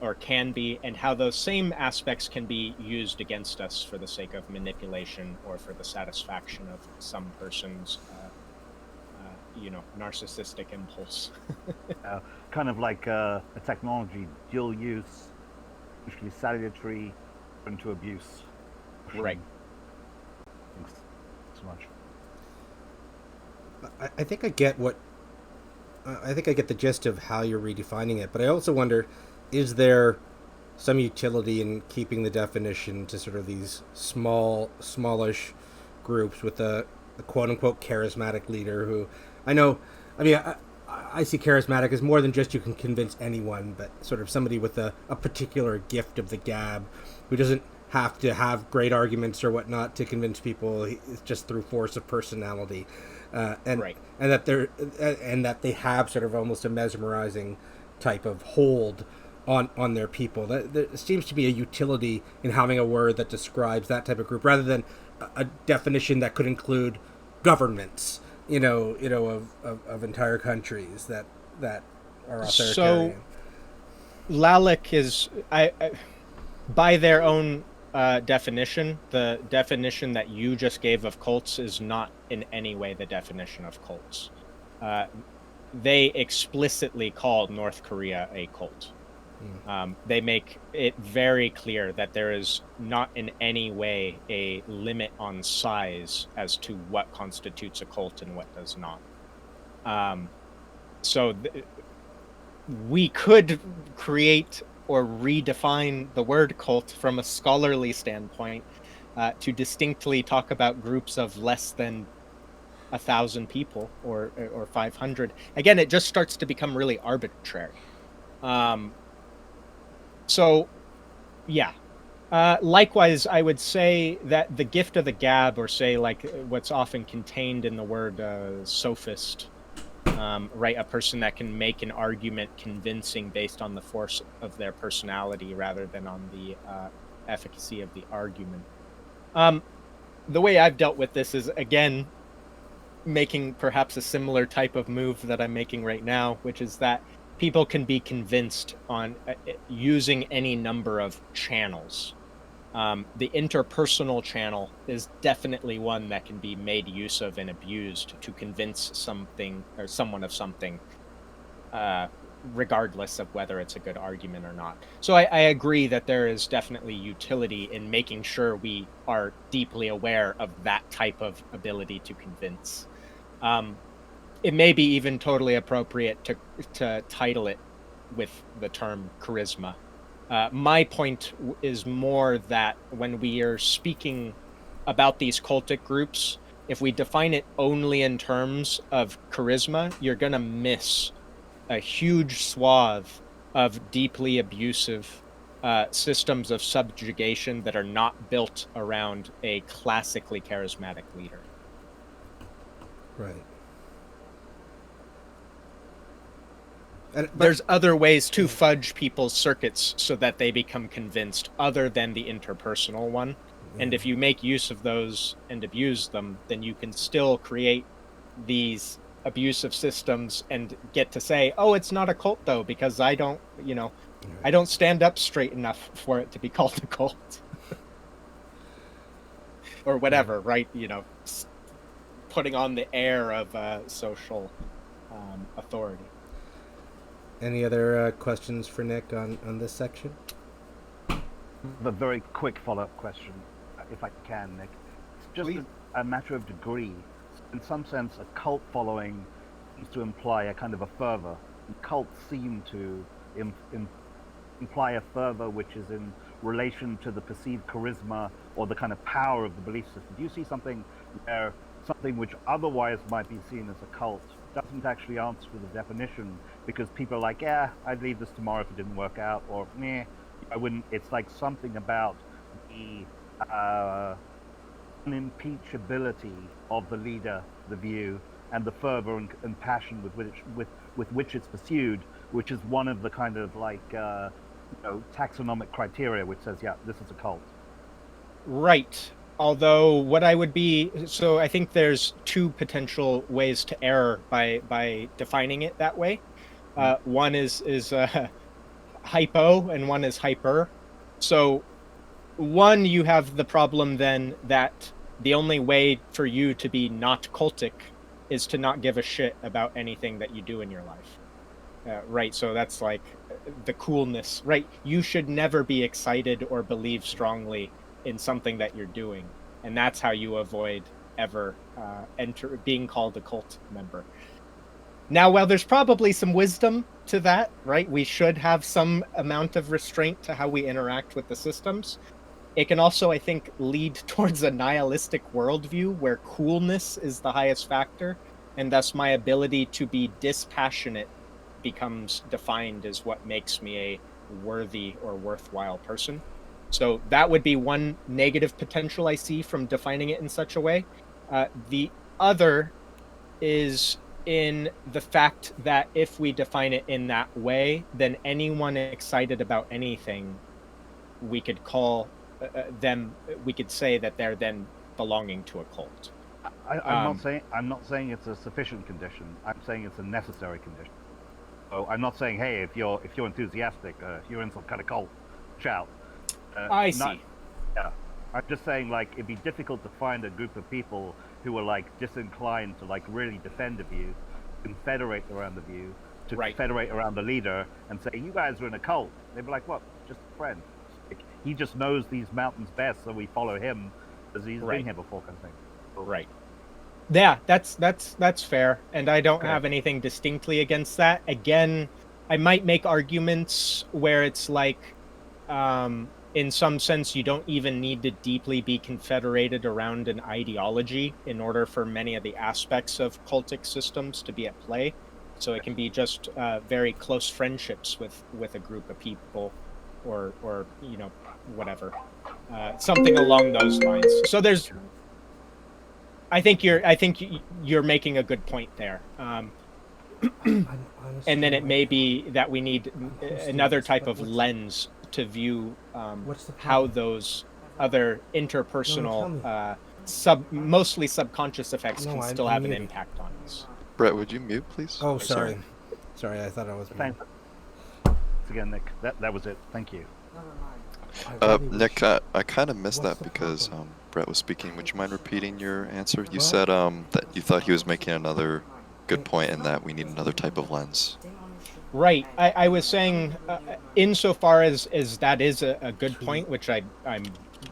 or can be, and how those same aspects can be used against us for the sake of manipulation or for the satisfaction of some person's narcissistic impulse. Kind of like a technology, dual use, usually salutary, into abuse. Right. Thanks so much. I think I get what. I think I get the gist of how you're redefining it, but I also wonder, is there some utility in keeping the definition to sort of these smallish groups with a quote unquote charismatic leader who, I know, I mean, I see charismatic as more than just you can convince anyone, but sort of somebody with a particular gift of the gab who doesn't have to have great arguments or whatnot to convince people. It's just through force of personality, and Right. and that they have sort of almost a mesmerizing type of hold on their people. There seems to be a utility in having a word that describes that type of group rather than a definition that could include governments, of entire countries that are authoritarian. So Lalek is, by their own definition, the definition that you just gave of cults is not in any way the definition of cults. They explicitly call North Korea a cult. They make it very clear that there is not in any way a limit on size as to what constitutes a cult and what does not. So we could create or redefine the word cult from a scholarly standpoint to distinctly talk about groups of less than 1,000 people or 500. Again, it just starts to become really arbitrary. So, yeah. Likewise, I would say that the gift of the gab, or say like what's often contained in the word sophist, right? A person that can make an argument convincing based on the force of their personality rather than on the efficacy of the argument. The way I've dealt with this is, again, making perhaps a similar type of move that I'm making right now, which is that people can be convinced on using any number of channels. The interpersonal channel is definitely one that can be made use of and abused to convince something or someone of something, regardless of whether it's a good argument or not. So I agree that there is definitely utility in making sure we are deeply aware of that type of ability to convince. It may be even totally appropriate to title it with the term charisma. My point is more that when we are speaking about these cultic groups, if we define it only in terms of charisma, you're going to miss a huge swath of deeply abusive systems of subjugation that are not built around a classically charismatic leader. Right. There's other ways to fudge people's circuits so that they become convinced other than the interpersonal one. And if you make use of those and abuse them, then you can still create these abusive systems and get to say, oh, it's not a cult though, because I don't stand up straight enough for it to be called a cult. Or whatever, right? Putting on the air of social authority. Any other questions for Nick on this section? The very quick follow-up question, if I can, Nick. It's just a matter of degree. In some sense, a cult following seems to imply a kind of a fervor. Cults seem to imply a fervor which is in relation to the perceived charisma or the kind of power of the belief system. Do you see something where something which otherwise might be seen as a cult doesn't actually answer the definition because people are like, yeah, I'd leave this tomorrow if it didn't work out, or meh, I wouldn't. It's like something about the unimpeachability of the leader, the view, and the fervor and passion with which it's pursued, which is one of the kind of like taxonomic criteria which says, yeah, this is a cult. Right. Although what I would be, so I think there's two potential ways to error by defining it that way. One is hypo and one is hyper. So one, you have the problem then that the only way for you to be not cultic is to not give a shit about anything that you do in your life. Right. So that's like the coolness, right? You should never be excited or believe strongly in something that you're doing. and that's how you avoid ever being called a cult member. Now, while there's probably some wisdom to that, right? We should have some amount of restraint to how we interact with the systems. It can also, I think, lead towards a nihilistic worldview where coolness is the highest factor, and thus my ability to be dispassionate becomes defined as what makes me a worthy or worthwhile person. So that would be one negative potential I see from defining it in such a way. The other is in the fact that if we define it in that way, then anyone excited about anything, we could call them. We could say that they're then belonging to a cult. I'm not saying it's a sufficient condition. I'm saying it's a necessary condition. So I'm not saying, hey, if you're enthusiastic, you're in some kind of cult, shout. I see. Yeah, I'm just saying, like, it'd be difficult to find a group of people who are like disinclined to like really defend the view, confederate around the view, to federate around the leader, and say, you guys are in a cult. They'd be like, what? Just a friend. Like, he just knows these mountains best, so we follow him because he's been here before, kind of thing. So, right. Yeah, that's fair, and I don't have anything distinctly against that. Again, I might make arguments where it's like, in some sense, you don't even need to deeply be confederated around an ideology in order for many of the aspects of cultic systems to be at play. So it can be just very close friendships with a group of people, or whatever, something along those lines. So there's. I think you're making a good point there. And then it may be that we need another type of lens to view how those other interpersonal, mostly subconscious effects can still have an impact on us. Brett, would you mute, please? Oh, sorry. Sorry, I thought I was. Thanks again, Nick. That was it. Thank you. Nick, I kind of missed that because Brett was speaking. Would you mind repeating your answer? You said that you thought he was making another good point in that we need another type of lens. Right. I was saying, insofar as that is a good point, which I'm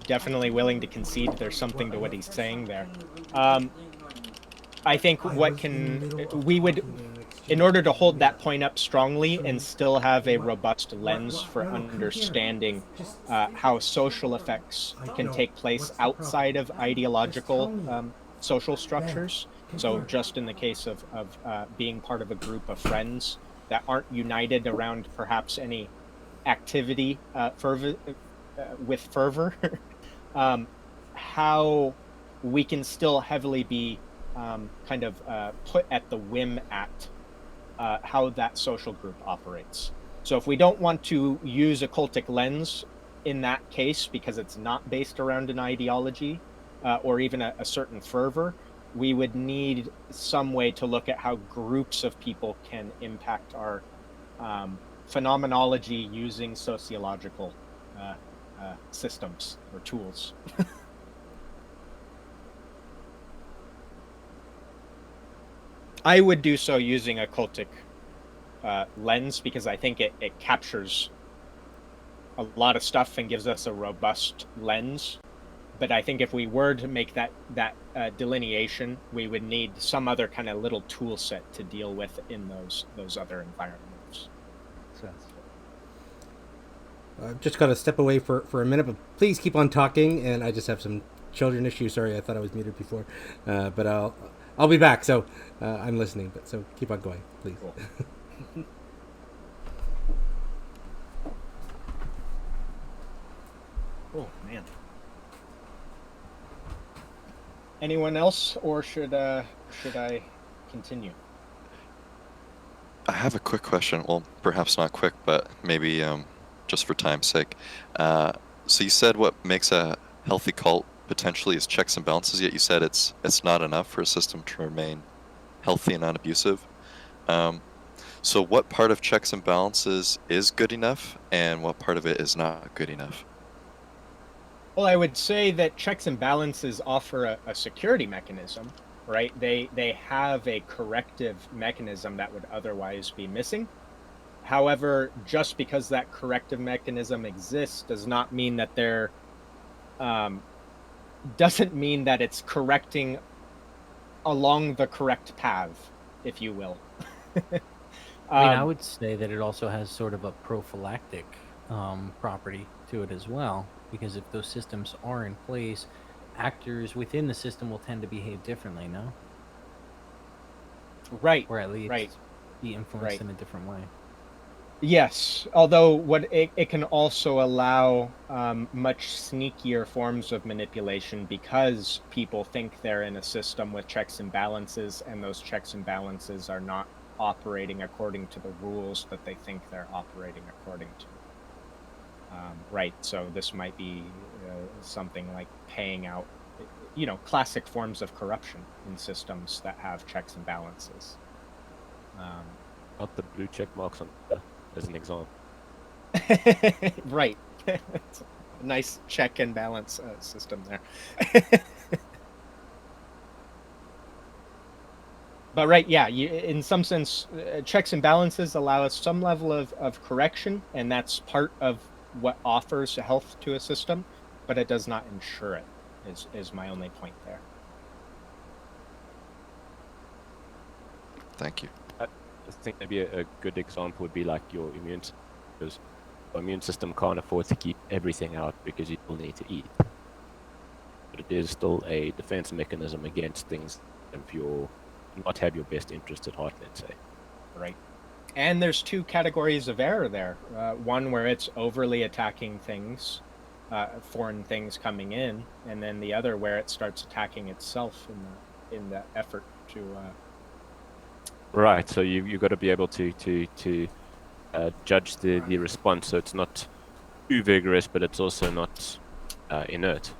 definitely willing to concede there's something to what he's saying there. I think we would, in order to hold that point up strongly and still have a robust lens for understanding how social effects can take place outside of ideological social structures. So just in the case of being part of a group of friends that aren't united around perhaps any activity with fervor, how we can still heavily be kind of put at the whim at how that social group operates. So if we don't want to use a cultic lens in that case because it's not based around an ideology or even a certain fervor, we would need some way to look at how groups of people can impact our phenomenology using sociological systems or tools. I would do so using a cultic lens because I think it captures a lot of stuff and gives us a robust lens. But I think if we were to make that delineation, we would need some other kind of little tool set to deal with in those other environments. Sense. I've just got to step away for a minute, but please keep on talking. And I just have some children issues. Sorry, I thought I was muted before, but I'll be back. So I'm listening. But so keep on going, please. Cool. Oh man. Anyone else, or should I continue? I have a quick question. Well, perhaps not quick, but maybe just for time's sake. So you said what makes a healthy cult potentially is checks and balances, yet you said it's not enough for a system to remain healthy and non-abusive. So what part of checks and balances is good enough, and what part of it is not good enough? Well, I would say that checks and balances offer a security mechanism, right? They have a corrective mechanism that would otherwise be missing. However, just because that corrective mechanism exists does not mean that they're doesn't mean that it's correcting along the correct path, if you will. I mean, I would say that it also has sort of a prophylactic property to it as well, because if those systems are in place, actors within the system will tend to behave differently, no? Right, Or at least right, be influenced right. in a different way. Yes, although what it can also allow much sneakier forms of manipulation because people think they're in a system with checks and balances, and those checks and balances are not operating according to the rules that they think they're operating according to. Right, so this might be something like paying out, classic forms of corruption in systems that have checks and balances. Not the blue check marks on as an example. Right. It's a nice check and balance system there. But right, yeah, in some sense, checks and balances allow us some level of correction, and that's part of what offers health to a system, but it does not ensure it, is my only point there. Thank you. I think maybe a good example would be like your immune system, because your immune system can't afford to keep everything out because you still need to eat. But it is still a defense mechanism against things if you not have your best interest at heart, let's say. Right. And there's two categories of error there. One where it's overly attacking things, foreign things coming in, and then the other where it starts attacking itself in the effort to. Right. So you've got to be able to judge the response, so it's not too vigorous, but it's also not inert.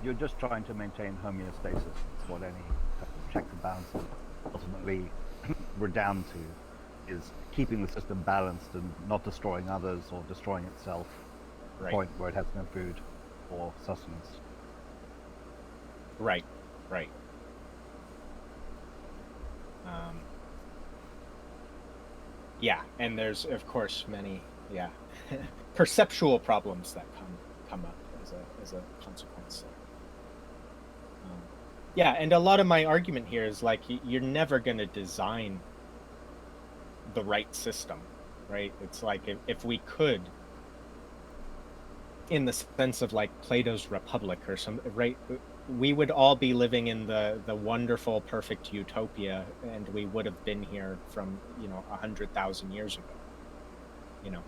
You're just trying to maintain homeostasis. That's what any type of checks and balances ultimately redound to, is keeping the system balanced and not destroying others or destroying itself to the point where it has no food or sustenance. Right. Yeah, and there's of course many perceptual problems that come up as a consequence there. Yeah, and a lot of my argument here is like you're never going to design the right system, right? It's like if we could, in the sense of like Plato's Republic or some, right, we would all be living in the wonderful, perfect utopia, and we would have been here from 100,000 years ago.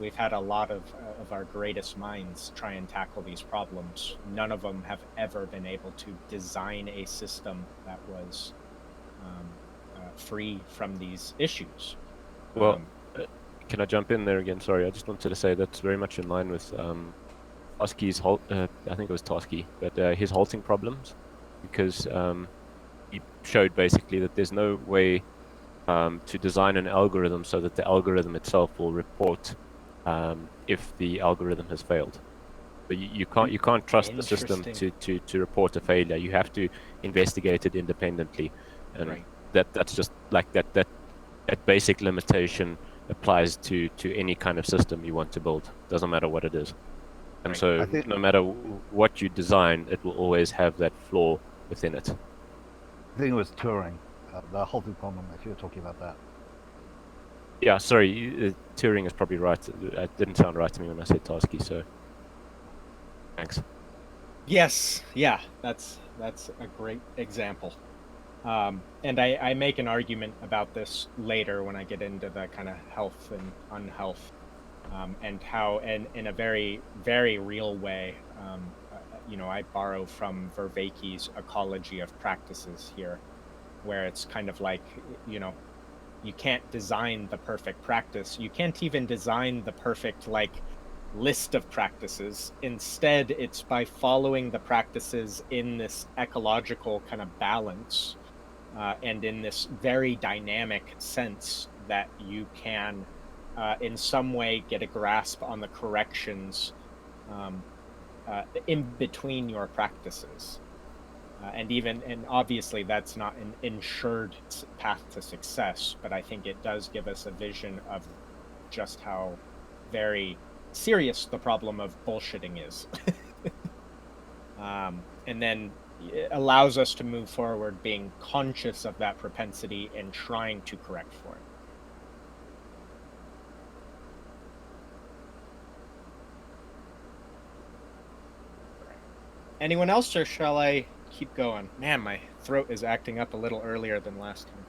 We've had a lot of our greatest minds try and tackle these problems. None of them have ever been able to design a system that was free from these issues. Well, can I jump in there again? Sorry, I just wanted to say that's very much in line with Tosky's I think it was Tosky, but his halting problems, because he showed basically that there's no way to design an algorithm so that the algorithm itself will report if the algorithm has failed. But you can't trust the system to report a failure. You have to investigate it independently, and that's just like that basic limitation applies to any kind of system you want to build. Doesn't matter what it is. And so no matter what you design, it will always have that flaw within it. I think it was Turing, the halting problem, if you were talking about that. Yeah, sorry, Turing is probably right. It didn't sound right to me when I said Tarski, so thanks. Yes, yeah, that's a great example. And I make an argument about this later when I get into the kind of health and unhealth, and how, in a very, very real way, I borrow from Vervaeke's ecology of practices here, where it's kind of like, you can't design the perfect practice. You can't even design the perfect, list of practices. Instead, it's by following the practices in this ecological kind of balance, and in this very dynamic sense that you can, in some way, get a grasp on the corrections in between your practices. And obviously that's not an ensured path to success, but I think it does give us a vision of just how very serious the problem of bullshitting is. and then it allows us to move forward being conscious of that propensity and trying to correct for it. Anyone else, or shall I keep going? Man, my throat is acting up a little earlier than last time.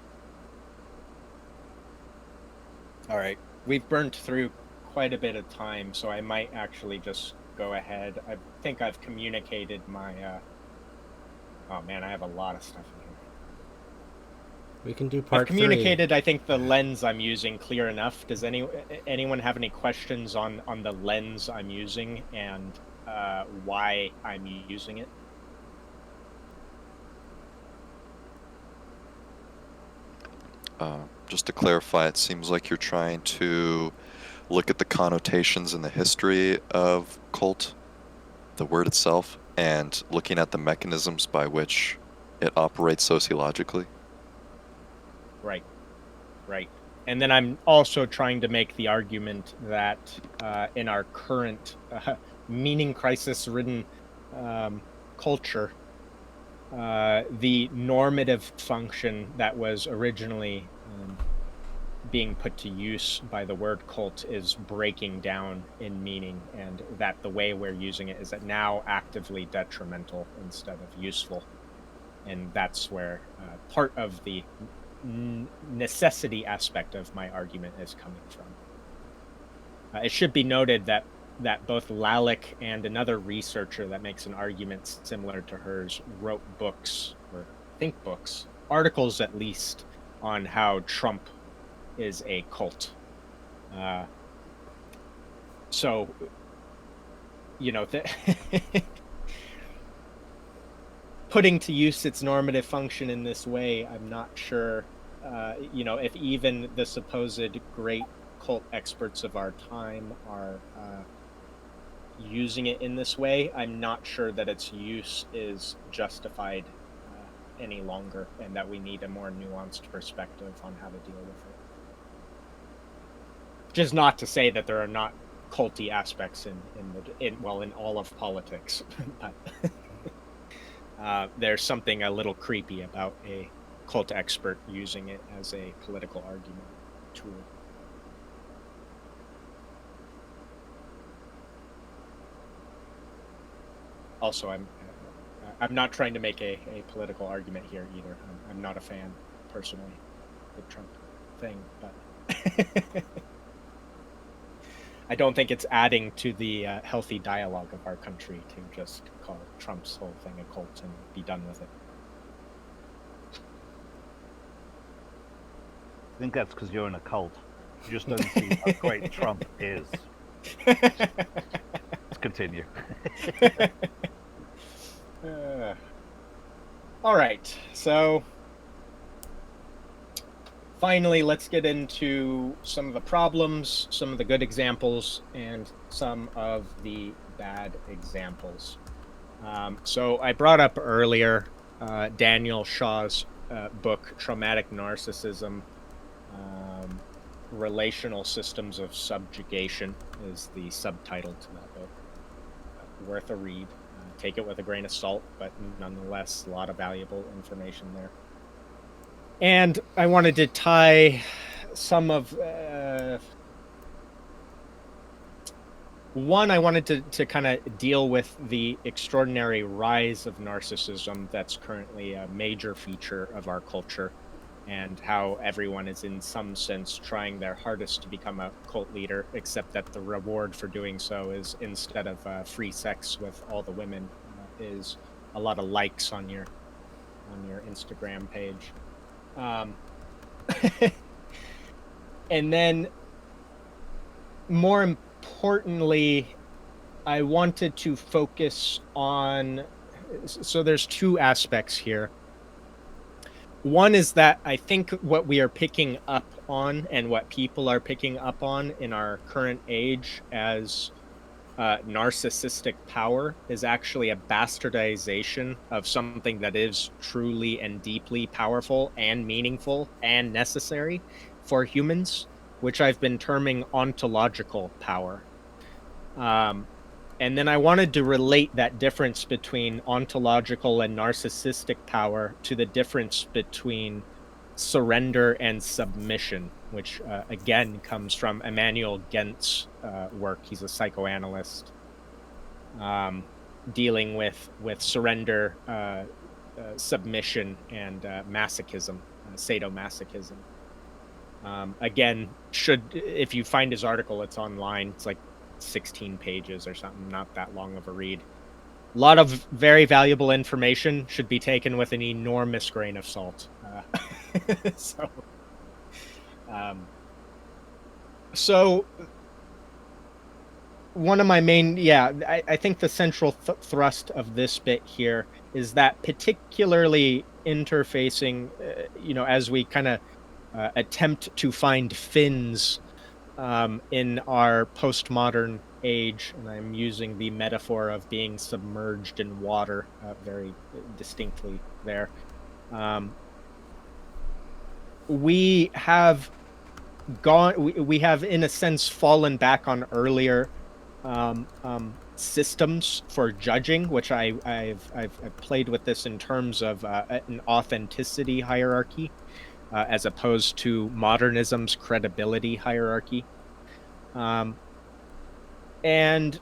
All right, we've burned through quite a bit of time, so I might actually just go ahead. I think I've communicated my... Oh man, I have a lot of stuff in here. We can do part I've communicated, I think, the lens I'm using clear enough. Does anyone have any questions on the lens I'm using and why I'm using it? Just to clarify, it seems like you're trying to look at the connotations and the history of cult, the word itself, and looking at the mechanisms by which it operates sociologically. Right, right. And then I'm also trying to make the argument that in our current meaning crisis-ridden culture, the normative function that was originally being put to use by the word cult is breaking down in meaning, and that the way we're using it is now actively detrimental instead of useful. And that's where part of the necessity aspect of my argument is coming from. It should be noted that both Lalick and another researcher that makes an argument similar to hers wrote books, or think books, articles at least, on how Trump is a cult. So, you know, putting to use its normative function in this way, I'm not sure, you know, if even the supposed great cult experts of our time are using it in this way. I'm not sure that its use is justified any longer, and that we need a more nuanced perspective on how to deal with it. Which is not to say that there are not culty aspects in all of politics, but there's something a little creepy about a cult expert using it as a political argument tool. Also, I'm not trying to make a political argument here either. I'm not a fan, personally, of the Trump thing, but I don't think it's adding to the healthy dialogue of our country to just call Trump's whole thing a cult and be done with it. I think that's because you're in a cult. You just don't see how great Trump is. Let's continue. All right, so finally, let's get into some of the problems, some of the good examples, and some of the bad examples. So I brought up earlier Daniel Shaw's book, Traumatic Narcissism, Relational Systems of Subjugation is the subtitle to that book. Worth a read. Take it with a grain of salt, but nonetheless, a lot of valuable information there. And I wanted to tie some of... one, I wanted to kind of deal with the extraordinary rise of narcissism that's currently a major feature of our culture, and how everyone is in some sense trying their hardest to become a cult leader, except that the reward for doing so is, instead of free sex with all the women, is a lot of likes on your Instagram page. And then, more importantly, I wanted to focus on... So there's two aspects here. One is that I think what we are picking up on, and what people are picking up on in our current age as narcissistic power, is actually a bastardization of something that is truly and deeply powerful and meaningful and necessary for humans, which I've been terming ontological power. And then I wanted to relate that difference between ontological and narcissistic power to the difference between surrender and submission, which again comes from Immanuel Kant's work. He's a psychoanalyst dealing with surrender, submission, and masochism, sadomasochism. Again, if you find his article, it's online. It's like 16 pages or something, not that long of a read. A lot of very valuable information, should be taken with an enormous grain of salt. So one of my main, I think the central thrust of this bit here is that, particularly interfacing, as we kind of attempt to find fins in our postmodern age, and I'm using the metaphor of being submerged in water very distinctly there. We have we have in a sense fallen back on earlier systems for judging, which I've played with this in terms of an authenticity hierarchy, as opposed to modernism's credibility hierarchy. And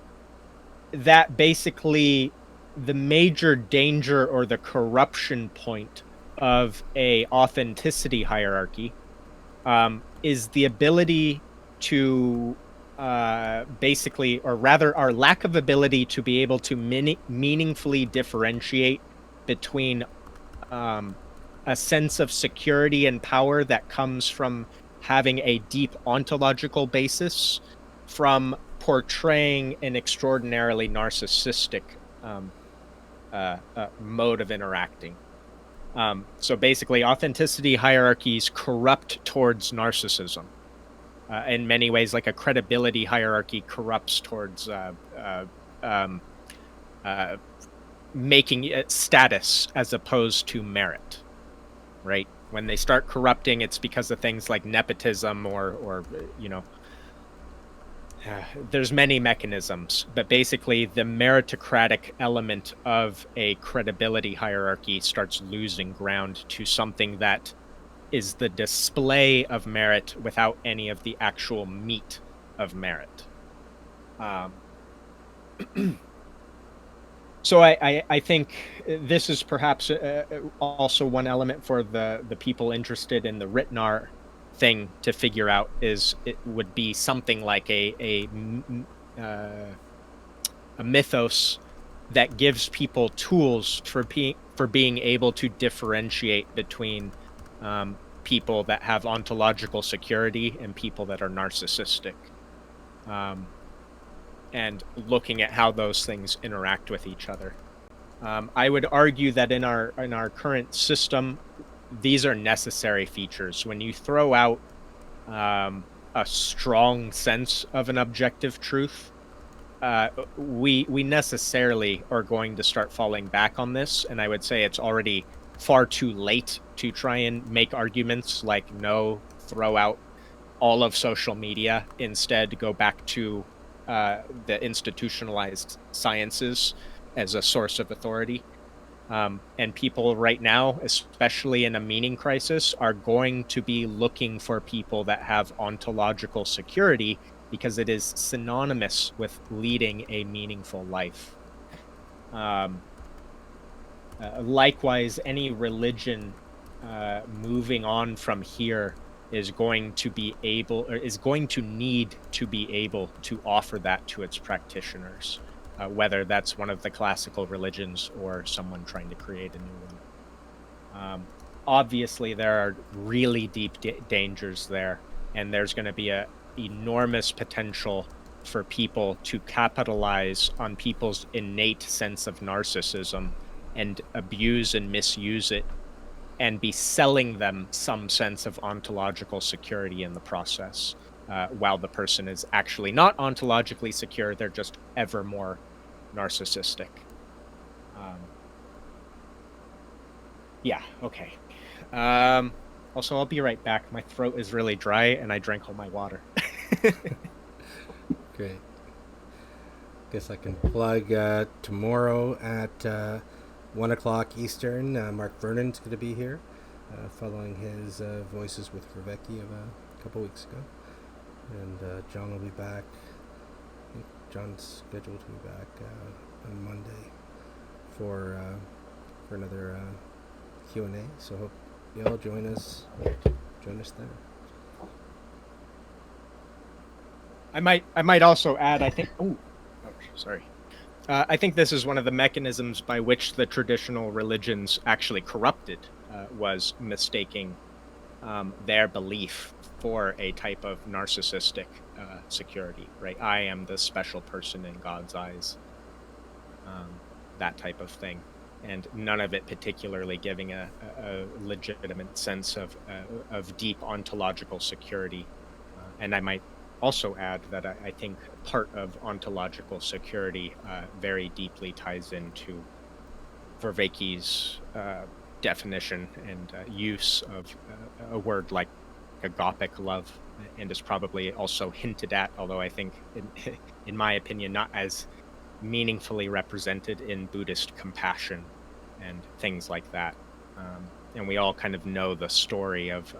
that basically the major danger or the corruption point of a authenticity hierarchy is the ability to basically, or rather our lack of ability to be able to meaningfully differentiate between a sense of security and power that comes from having a deep ontological basis from portraying an extraordinarily narcissistic mode of interacting. So basically, authenticity hierarchies corrupt towards narcissism. In many ways, like a credibility hierarchy corrupts towards making it status as opposed to merit, right? When they start corrupting, it's because of things like nepotism or there's many mechanisms, but basically the meritocratic element of a credibility hierarchy starts losing ground to something that is the display of merit without any of the actual meat of merit. So I think this is perhaps also one element for the people interested in the Ritnar thing to figure out. Is it would be something like a mythos that gives people tools for being able to differentiate between people that have ontological security and people that are narcissistic, and looking at how those things interact with each other. I would argue that in our current system, these are necessary features. When you throw out a strong sense of an objective truth, we necessarily are going to start falling back on this, and I would say it's already far too late to try and make arguments like, no, throw out all of social media, instead go back to the institutionalized sciences as a source of authority. And people right now, especially in a meaning crisis, are going to be looking for people that have ontological security, because it is synonymous with leading a meaningful life. Likewise, any religion moving on from here is going to be able, or is going to need to be able to offer that to its practitioners, whether that's one of the classical religions or someone trying to create a new one. Obviously, there are really deep dangers there, and there's going to be a enormous potential for people to capitalize on people's innate sense of narcissism and abuse and misuse it, and be selling them some sense of ontological security in the process, while the person is actually not ontologically secure. They're just ever more narcissistic. Yeah, okay. Also, I'll be right back. My throat is really dry, and I drank all my water. Great. guess I can plug tomorrow at 1 o'clock Eastern. Mark Vernon's going to be here, following his Voices with Rebecca of a couple weeks ago. And John will be back. I think John's scheduled to be back on Monday for another Q&A. So hope y'all join us there. I might also add, I think. Oh, sorry. I think this is one of the mechanisms by which the traditional religions actually corrupted, was mistaking their belief for a type of narcissistic security, right? I am the special person in God's eyes, that type of thing. And none of it particularly giving a legitimate sense of deep ontological security. And I might also add that I think part of ontological security very deeply ties into Vervaeke's definition and use of a word like agapic love, and is probably also hinted at, although I think, in my opinion, not as meaningfully represented in Buddhist compassion and things like that. And we all kind of know the story of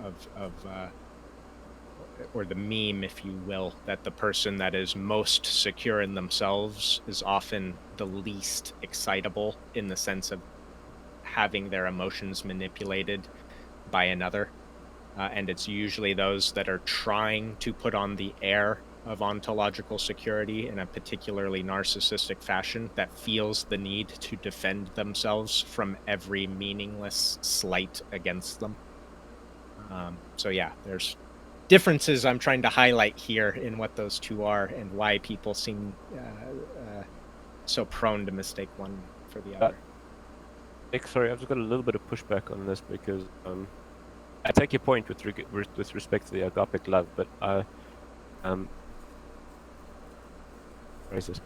or the meme, if you will, that the person that is most secure in themselves is often the least excitable, in the sense of having their emotions manipulated by another. And it's usually those that are trying to put on the air of ontological security in a particularly narcissistic fashion that feels the need to defend themselves from every meaningless slight against them. So yeah, there's differences I'm trying to highlight here in what those two are, and why people seem so prone to mistake one for the other. Nick, sorry, I've just got a little bit of pushback on this, because I take your point with respect to the agapic love, but racist.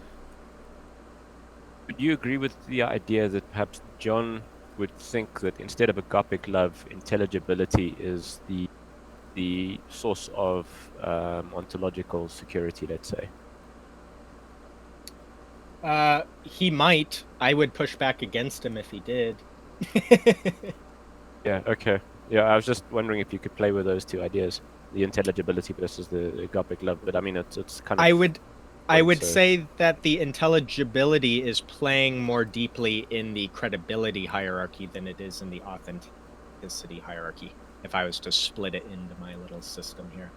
Would you agree with the idea that perhaps John would think that instead of agapic love, intelligibility is the source of ontological security, let's say? He might. I would push back against him if he did. Yeah, okay. Yeah, I was just wondering if you could play with those two ideas, the intelligibility versus the agapic love. But I mean, it's kind of... I would say that the intelligibility is playing more deeply in the credibility hierarchy than it is in the authenticity hierarchy, if I was to split it into my little system here.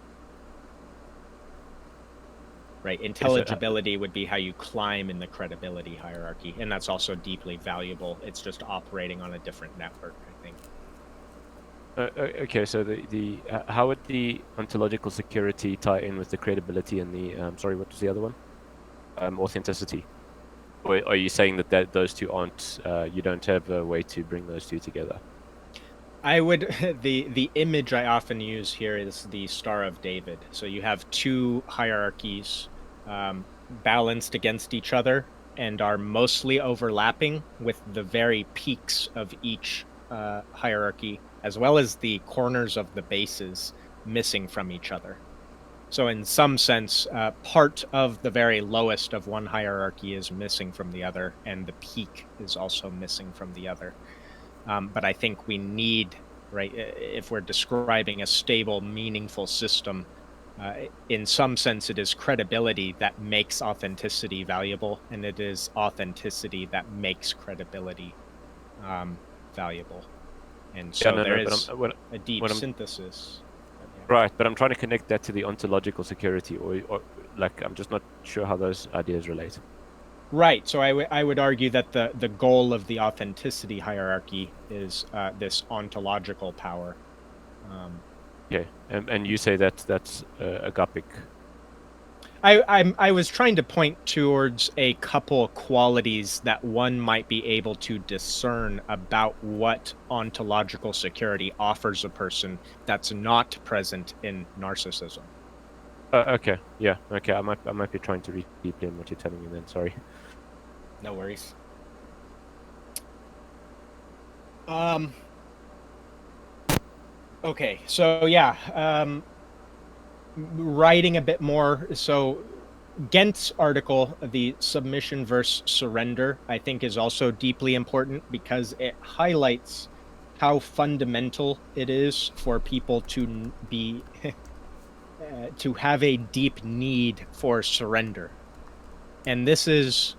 Right, intelligibility would be how you climb in the credibility hierarchy, and that's also deeply valuable. It's just operating on a different network, I think. Okay, so the how would the ontological security tie in with the credibility and the sorry, what was the other one? Authenticity. Or are you saying that those two aren't? You don't have a way to bring those two together? I would. The image I often use here is the Star of David. So you have two hierarchies balanced against each other, and are mostly overlapping, with the very peaks of each hierarchy, as well as the corners of the bases, missing from each other. So in some sense, part of the very lowest of one hierarchy is missing from the other, and the peak is also missing from the other. But I think we need, right, if we're describing a stable, meaningful system, in some sense it is credibility that makes authenticity valuable, and it is authenticity that makes credibility valuable. And so there is a deep synthesis. Right, but I'm trying to connect that to the ontological security, or like, I'm just not sure how those ideas relate. Right, so I would argue that the goal of the authenticity hierarchy is this ontological power. Okay, and you say that's agapic. I was trying to point towards a couple qualities that one might be able to discern about what ontological security offers a person that's not present in narcissism. Okay, yeah, okay. I might be trying to read deeply in what you're telling me then. Sorry. No worries. Okay, so yeah, writing a bit more. So Gent's article, the submission versus surrender, I think is also deeply important because it highlights how fundamental it is for people to be to have a deep need for surrender. And this is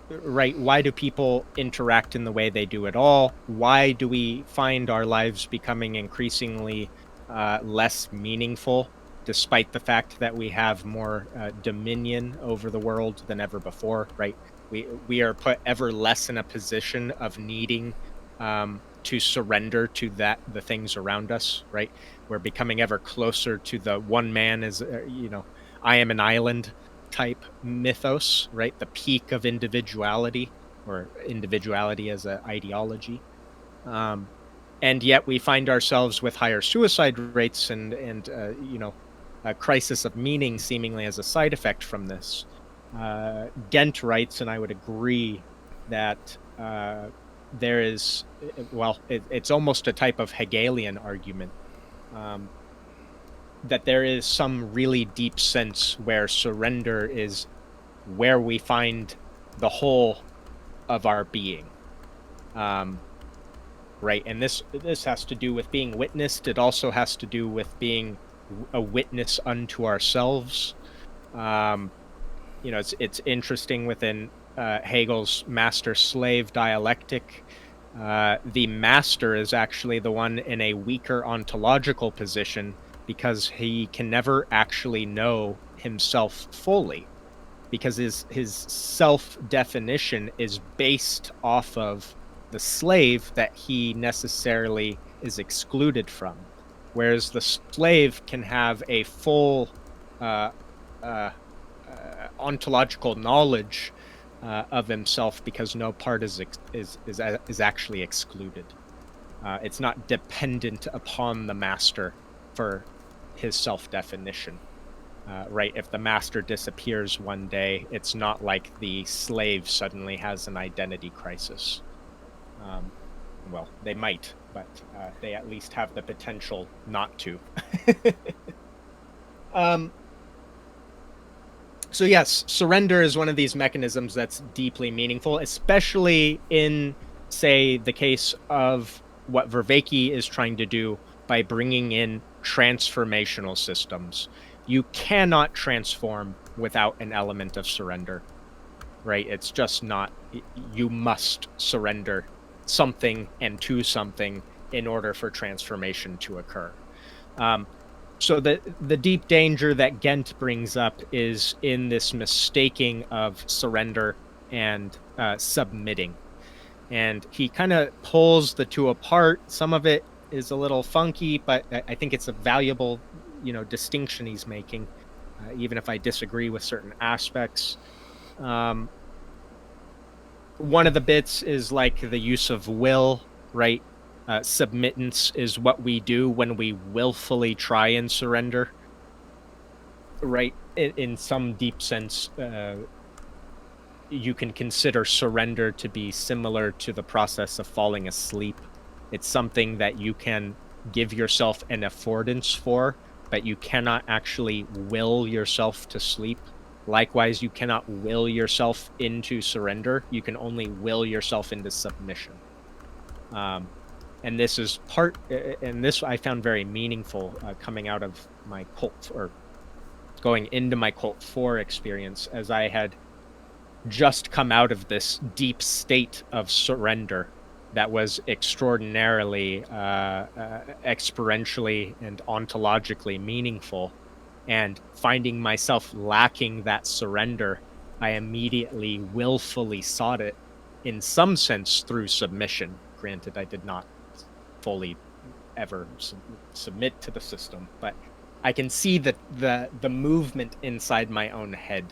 right. Why do people interact in the way they do at all? Why do we find our lives becoming increasingly less meaningful, despite the fact that we have more dominion over the world than ever before? Right. We are put ever less in a position of needing to surrender to the things around us. Right. We're becoming ever closer to the one man is I am an island type mythos, right? The peak of individuality, or individuality as an ideology. And yet we find ourselves with higher suicide rates and a crisis of meaning seemingly as a side effect from this. Gent writes, and I would agree, that there is, it's almost a type of Hegelian argument, that there is some really deep sense where surrender is where we find the whole of our being. Right. And this has to do with being witnessed. It also has to do with being a witness unto ourselves. It's interesting within Hegel's master-slave dialectic. The master is actually the one in a weaker ontological position because he can never actually know himself fully, because his self-definition is based off of the slave that he necessarily is excluded from, whereas the slave can have a full ontological knowledge of himself because no part is actually excluded. It's not dependent upon the master for his self-definition. Right? If the master disappears one day, it's not like the slave suddenly has an identity crisis. Well, they might, but they at least have the potential not to. So yes, surrender is one of these mechanisms that's deeply meaningful, especially in, say, the case of what Vervaeke is trying to do by bringing in transformational systems. You cannot transform without an element of surrender, right? It's just not, you must surrender something and to something in order for transformation to occur. So the deep danger that Gent brings up is in this mistaking of surrender and submitting. And he kind of pulls the two apart. Some of it is a little funky, but I think it's a valuable, distinction he's making, even if I disagree with certain aspects. One of the bits is like the use of will, right? Submittance is what we do when we willfully try and surrender, right? In some deep sense, you can consider surrender to be similar to the process of falling asleep. It's something that you can give yourself an affordance for, but you cannot actually will yourself to sleep. Likewise, you cannot will yourself into surrender. You can only will yourself into submission. And this is and this I found very meaningful coming out of my cult, or going into my Cult 4 experience, as I had just come out of this deep state of surrender that was extraordinarily experientially and ontologically meaningful. And finding myself lacking that surrender, I immediately willfully sought it, in some sense through submission. Granted, I did not fully ever submit to the system, but I can see the movement inside my own head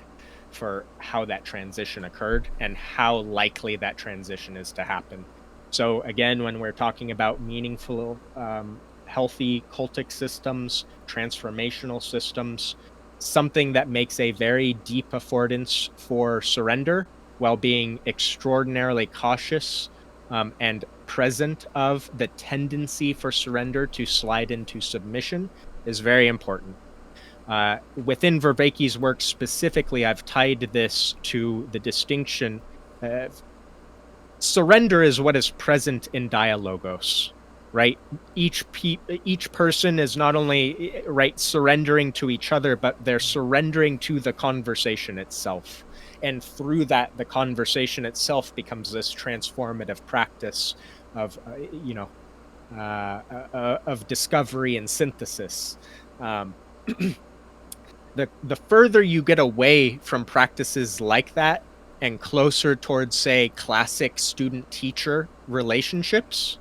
for how that transition occurred and how likely that transition is to happen. So again, when we're talking about meaningful, healthy cultic systems, transformational systems, something that makes a very deep affordance for surrender while being extraordinarily cautious and present of the tendency for surrender to slide into submission is very important. Within Vervaeke's work specifically, I've tied this to the distinction. Surrender is what is present in dialogos, right? Each person is not only surrendering to each other, but they're surrendering to the conversation itself, and through that, the conversation itself becomes this transformative practice of of discovery and synthesis. The further you get away from practices like that and closer towards, say, classic student-teacher relationships,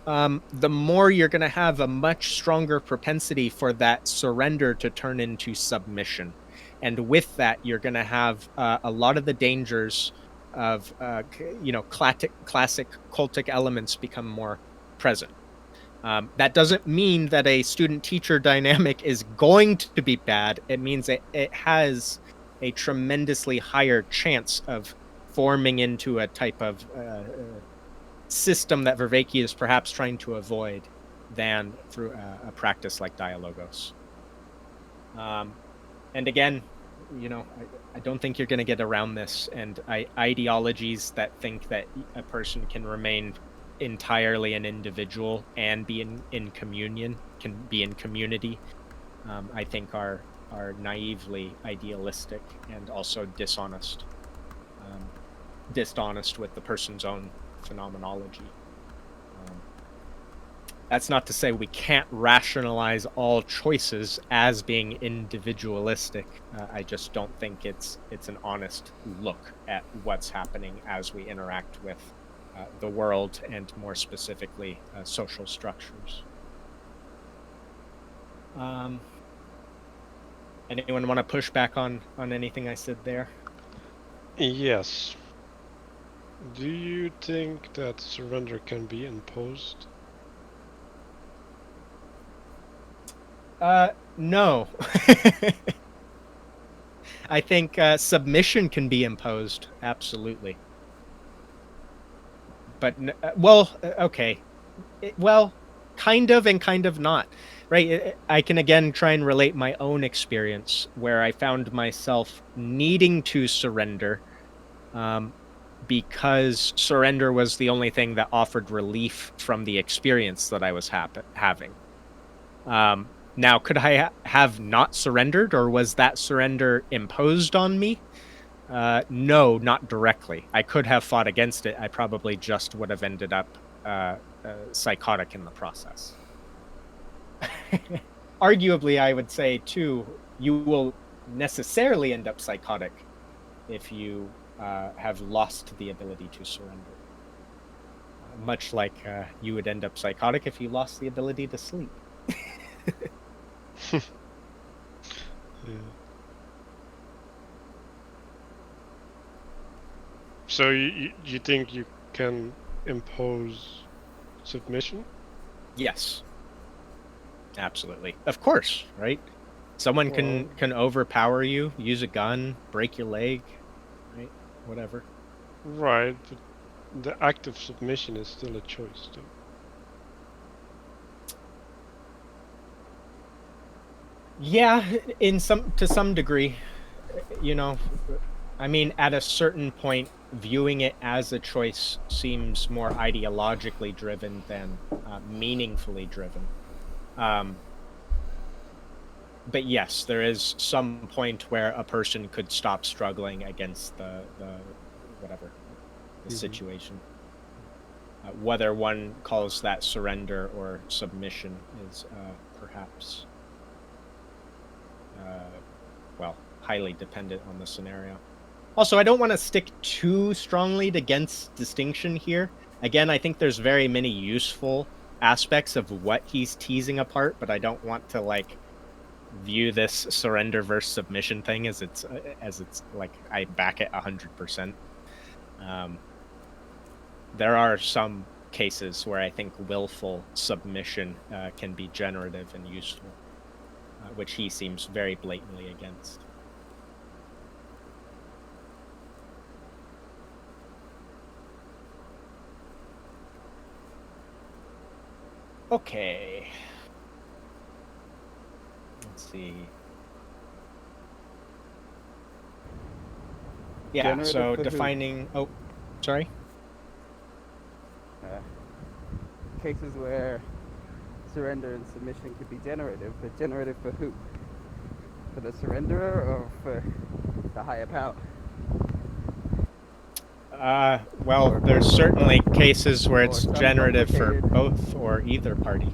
the more you're going to have a much stronger propensity for that surrender to turn into submission. And with that, you're going to have a lot of the dangers of, classic cultic elements become more present. That doesn't mean that a student-teacher dynamic is going to be bad. It means it has a tremendously higher chance of forming into a type of system that Vervaeke is perhaps trying to avoid than through a practice like Dialogos. And again, I don't think you're going to get around this. And ideologies that think that a person can remain entirely an individual and be in communion, can be in community, I think are naively idealistic and also dishonest with the person's own phenomenology. That's not to say we can't rationalize all choices as being individualistic. I just don't think it's an honest look at what's happening as we interact with the world, and more specifically, social structures. Anyone want to push back on anything I said there? Yes. Do you think that surrender can be imposed? No. I think submission can be imposed, absolutely. But okay. Kind of and kind of not, right? I can again try and relate my own experience where I found myself needing to surrender because surrender was the only thing that offered relief from the experience that I was having. Now, could I have not surrendered, or was that surrender imposed on me? No, not directly. I could have fought against it. I probably just would have ended up psychotic in the process. Arguably, I would say, too, you will necessarily end up psychotic if you have lost the ability to surrender. Much like you would end up psychotic if you lost the ability to sleep. Yeah. So you think you can impose submission? Yes. Absolutely. Of course, right? Someone can overpower you, use a gun, break your leg, right? Whatever. Right, but the act of submission is still a choice, though. Yeah, to some degree. I mean, at a certain point, viewing it as a choice seems more ideologically driven than meaningfully driven. But yes, there is some point where a person could stop struggling against the situation. Whether one calls that surrender or submission is perhaps highly dependent on the scenario. Also, I don't want to stick too strongly against distinction here. Again, I think there's very many useful aspects of what he's teasing apart, but I don't want to view this surrender versus submission thing as it's like I back it 100%. There are some cases where I think willful submission can be generative and useful, which he seems very blatantly against. Okay. Let's see. Yeah, Generative so for who? defining... Oh, sorry? Cases where surrender and submission could be generative, but generative for who? For the surrenderer or for the higher power? Well, there's certainly cases where Or it's some generative for complicated- both or either party.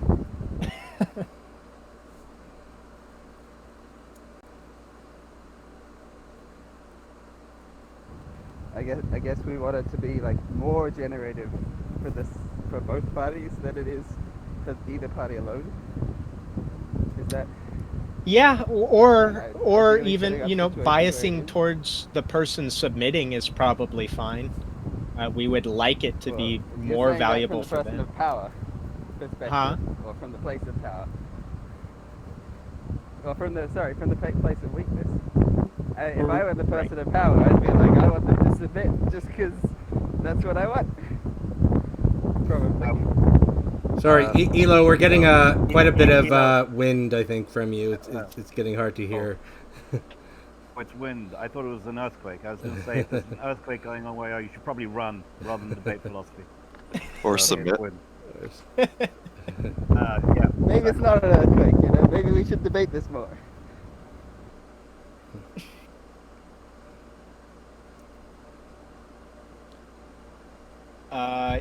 I guess we want it to be like more generative for both parties than it is for either party alone. Is that? Yeah, or Ideally even, setting up you know, situations where it biasing is. towards the person submitting is probably fine. We would like it to Well, be you're more saying that valuable from for the person them. of power perspective, Huh? or from the place of power, or from the place of weakness. If I were the Right. person of power, I'd be like, I want them to submit just because that's what I want. Probably. Sorry, Elo, we're getting quite a bit of wind, I think, from you. It's getting hard to hear. It's wind. I thought it was an earthquake. I was going to say, if there's an earthquake going on where you are, you should probably run rather than debate philosophy. Or it's submit. wind. Yeah. Maybe it's not an earthquake, you know. Maybe we should debate this more.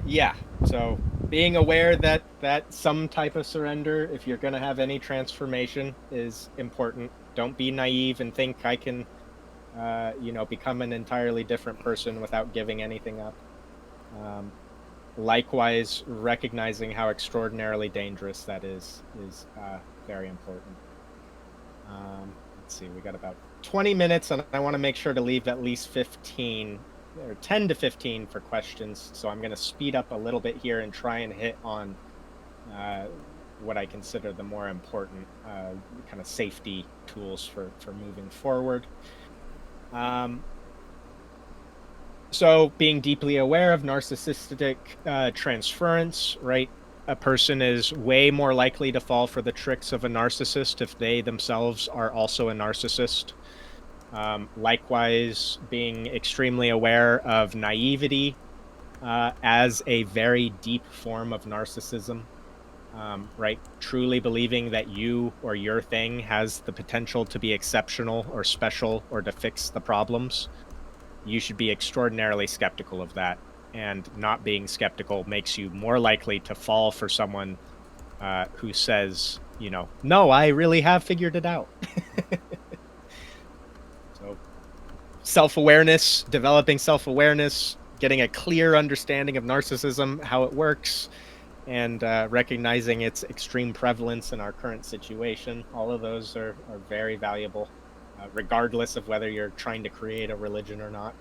Yeah, so being aware that some type of surrender, if you're going to have any transformation, is important. Don't be naive and think I can, you know, become an entirely different person without giving anything up. Likewise, recognizing how extraordinarily dangerous that is very important. Let's see, we got about 20 minutes, and I want to make sure to leave at least 15 or 10 to 15 for questions. So I'm going to speed up a little bit here and try and hit on what I consider the more important kind of safety tools for moving forward. So being deeply aware of narcissistic transference, right? A person is way more likely to fall for the tricks of a narcissist if they themselves are also a narcissist. Likewise, being extremely aware of naivety as a very deep form of narcissism, right? Truly believing that you or your thing has the potential to be exceptional or special or to fix the problems. You should be extraordinarily skeptical of that. And not being skeptical makes you more likely to fall for someone who says, you know, no, I really have figured it out. So self-awareness, developing self-awareness, getting a clear understanding of narcissism, how it works, and recognizing its extreme prevalence in our current situation. All of those are very valuable, regardless of whether you're trying to create a religion or not.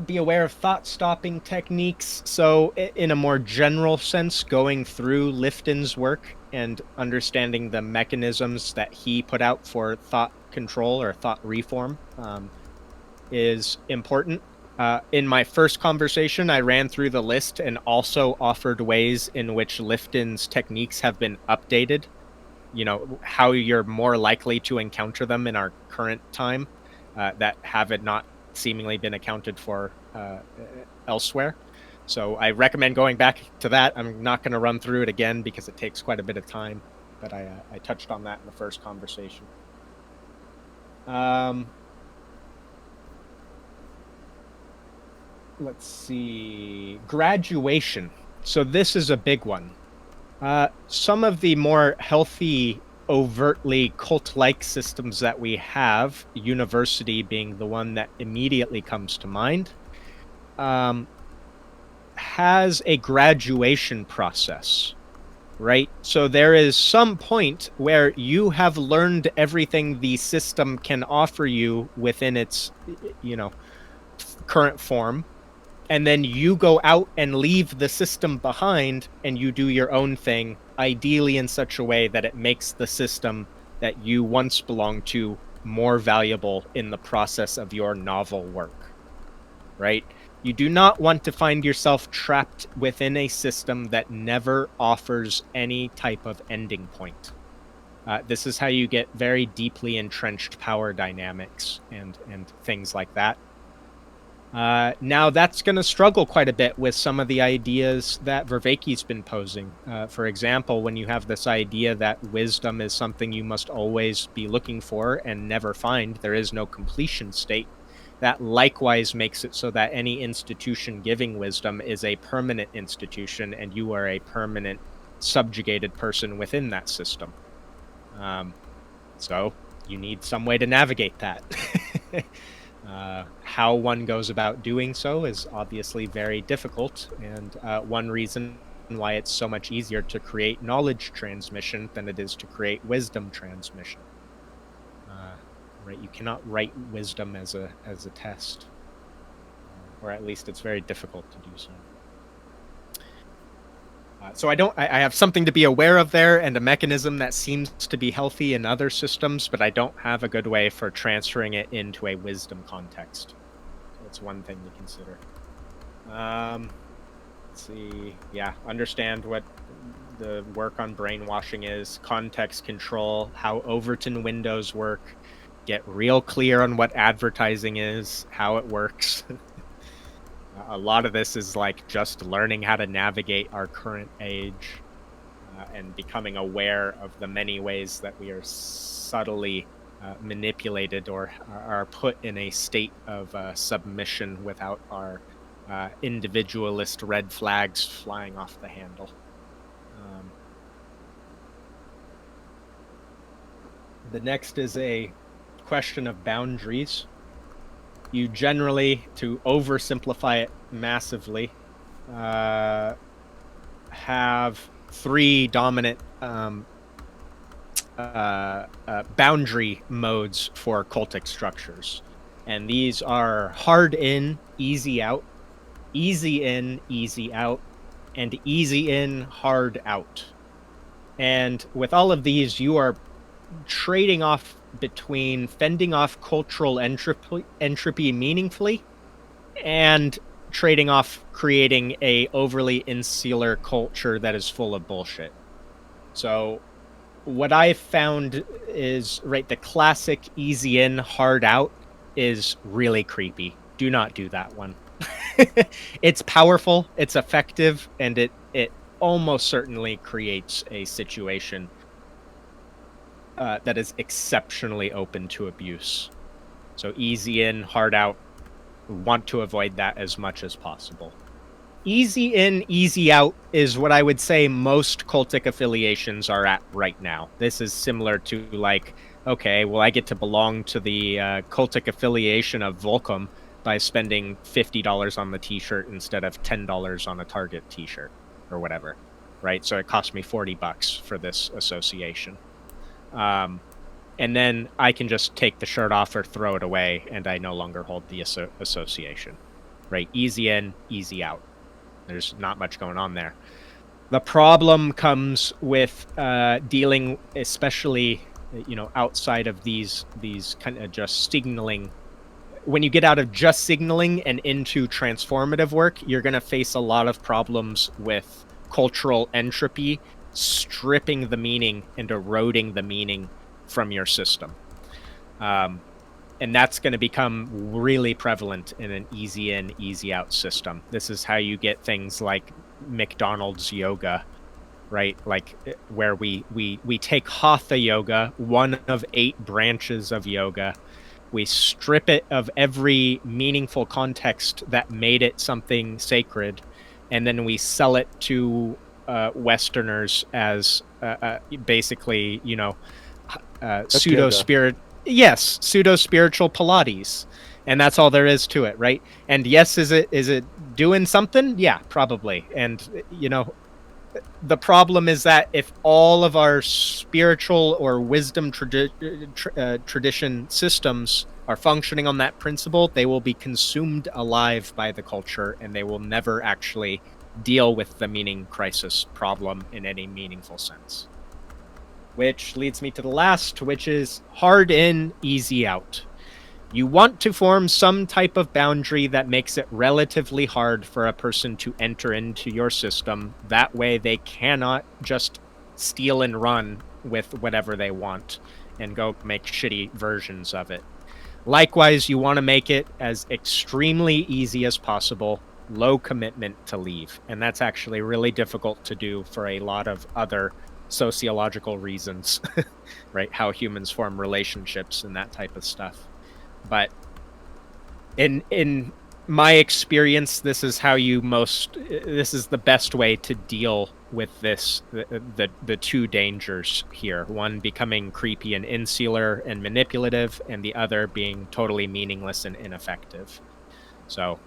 Be aware of thought-stopping techniques. So in a more general sense, going through Lifton's work and understanding the mechanisms that he put out for thought control or thought reform is important. In my first conversation, I ran through the list and also offered ways in which Lifton's techniques have been updated. You know, how you're more likely to encounter them in our current time that have it not seemingly been accounted for elsewhere. So I recommend going back to that. I'm not going to run through it again because it takes quite a bit of time, but I touched on that in the first conversation. Let's see. Graduation. So this is a big one. Some of the more healthy, overtly cult-like systems that we have, university being the one that immediately comes to mind, has a graduation process, right? So there is some point where you have learned everything the system can offer you within its, you know, current form. And then you go out and leave the system behind and you do your own thing, ideally in such a way that it makes the system that you once belonged to more valuable in the process of your novel work, right? You do not want to find yourself trapped within a system that never offers any type of ending point. This is how you get very deeply entrenched power dynamics and things like that. Now that's going to struggle quite a bit with some of the ideas that Vervaeke's been posing. For example, when you have this idea that wisdom is something you must always be looking for and never find, there is no completion state. That likewise makes it so that any institution giving wisdom is a permanent institution, and you are a permanent subjugated person within that system. So you need some way to navigate that. How one goes about doing so is obviously very difficult, and one reason why it's so much easier to create knowledge transmission than it is to create wisdom transmission. Right? You cannot write wisdom as a test, or at least it's very difficult to do so. So I have something to be aware of there and a mechanism that seems to be healthy in other systems, but I don't have a good way for transferring it into a wisdom context. So it's one thing to consider. Let's see. Yeah, understand what the work on brainwashing is, context control, how Overton windows work, get real clear on what advertising is, how it works. A lot of this is like just learning how to navigate our current age and becoming aware of the many ways that we are subtly manipulated or are put in a state of submission without our individualist red flags flying off the handle. The next is a question of boundaries. You generally, to oversimplify it massively, have three dominant boundary modes for cultic structures. And these are hard in, easy out, easy in, easy out, and easy in, hard out. And with all of these, you are trading off between fending off cultural entropy meaningfully and trading off creating a overly insular culture that is full of bullshit. So what I found is, right, the classic easy in, hard out is really creepy. Do not do that one. It's powerful, it's effective, and it almost certainly creates a situation that is exceptionally open to abuse. So easy in, hard out. Want to avoid that as much as possible. Easy in, easy out is what I would say most cultic affiliations are at right now. This is similar to like, okay, well, I get to belong to the cultic affiliation of Volcom by spending $50 on the t-shirt instead of $10 on a Target t-shirt or whatever, right? So it cost me $40 for this association. And then I can just take the shirt off or throw it away, and I no longer hold the association, right? Easy in, easy out. There's not much going on there. The problem comes with dealing, especially, outside of these kind of just signaling. When you get out of just signaling and into transformative work, you're going to face a lot of problems with cultural entropy, stripping the meaning and eroding the meaning from your system. And that's going to become really prevalent in an easy in, easy out system. This is how you get things like McDonald's yoga, right? Like where we take Hatha yoga, one of 8 branches of yoga. We strip it of every meaningful context that made it something sacred, and then we sell it to Westerners as basically, pseudo-spirit. Yes, pseudo-spiritual Pilates. And that's all there is to it, right? And yes, is it doing something? Yeah, probably. And, the problem is that if all of our spiritual or wisdom tradition systems are functioning on that principle, they will be consumed alive by the culture, and they will never actually deal with the meaning crisis problem in any meaningful sense. Which leads me to the last, which is hard in, easy out. You want to form some type of boundary that makes it relatively hard for a person to enter into your system. That way they cannot just steal and run with whatever they want and go make shitty versions of it. Likewise, you want to make it as extremely easy as possible, low commitment to leave. And that's actually really difficult to do for a lot of other sociological reasons, right? How humans form relationships and that type of stuff. But in my experience, this is the best way to deal with this, the two dangers here. One becoming creepy and insular and manipulative, and the other being totally meaningless and ineffective. So,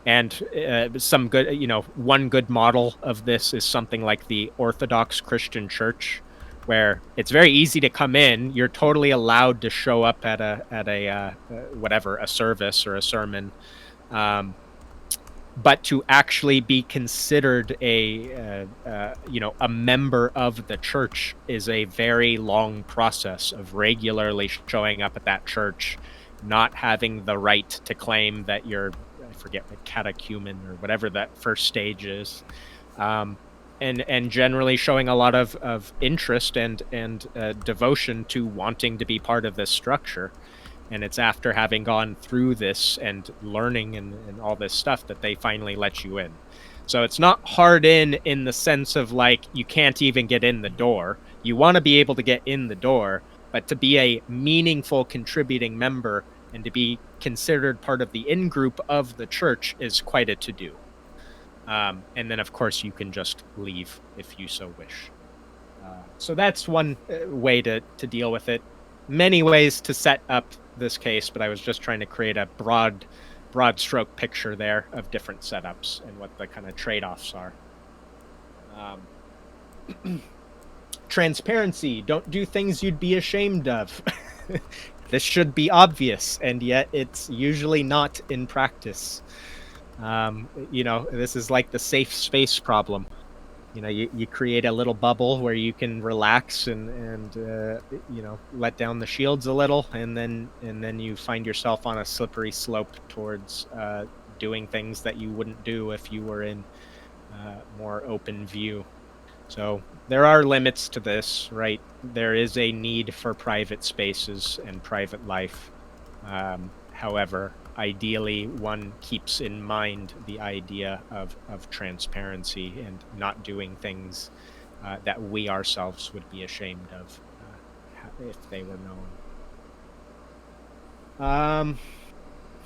and some good, one good model of this is something like the Orthodox Christian Church, where it's very easy to come in. You're totally allowed to show up at a service or a sermon, but to actually be considered a member of the church is a very long process of regularly showing up at that church, not having the right to claim that you're, I forget what, catechumen or whatever that first stage is, and generally showing a lot of interest and devotion to wanting to be part of this structure. And it's after having gone through this and learning and all this stuff that they finally let you in. So it's not hard in the sense of like you can't even get in the door. You want to be able to get in the door, but to be a meaningful contributing member and to be considered part of the in-group of the church is quite a to-do. And then, of course, you can just leave if you so wish. So that's one way to deal with it. Many ways to set up this case, but I was just trying to create a broad stroke picture there of different setups and what the kind of trade-offs are. Transparency. Don't do things you'd be ashamed of. This should be obvious, and yet it's usually not in practice. This is like the safe space problem. You create a little bubble where you can relax and let down the shields a little, and then you find yourself on a slippery slope towards doing things that you wouldn't do if you were in more open view. So there are limits to this, right? There is a need for private spaces and private life. However, ideally, one keeps in mind the idea of transparency and not doing things that we ourselves would be ashamed of if they were known.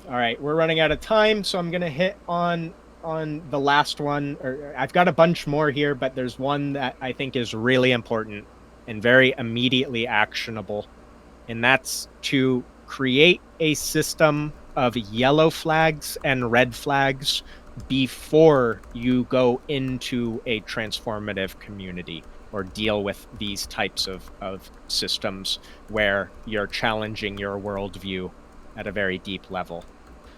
All right, we're running out of time, so I'm going to hit on the last one. I've got a bunch more here, but there's one that I think is really important and very immediately actionable, and that's to create a system of yellow flags and red flags before you go into a transformative community or deal with these types of systems where you're challenging your worldview at a very deep level.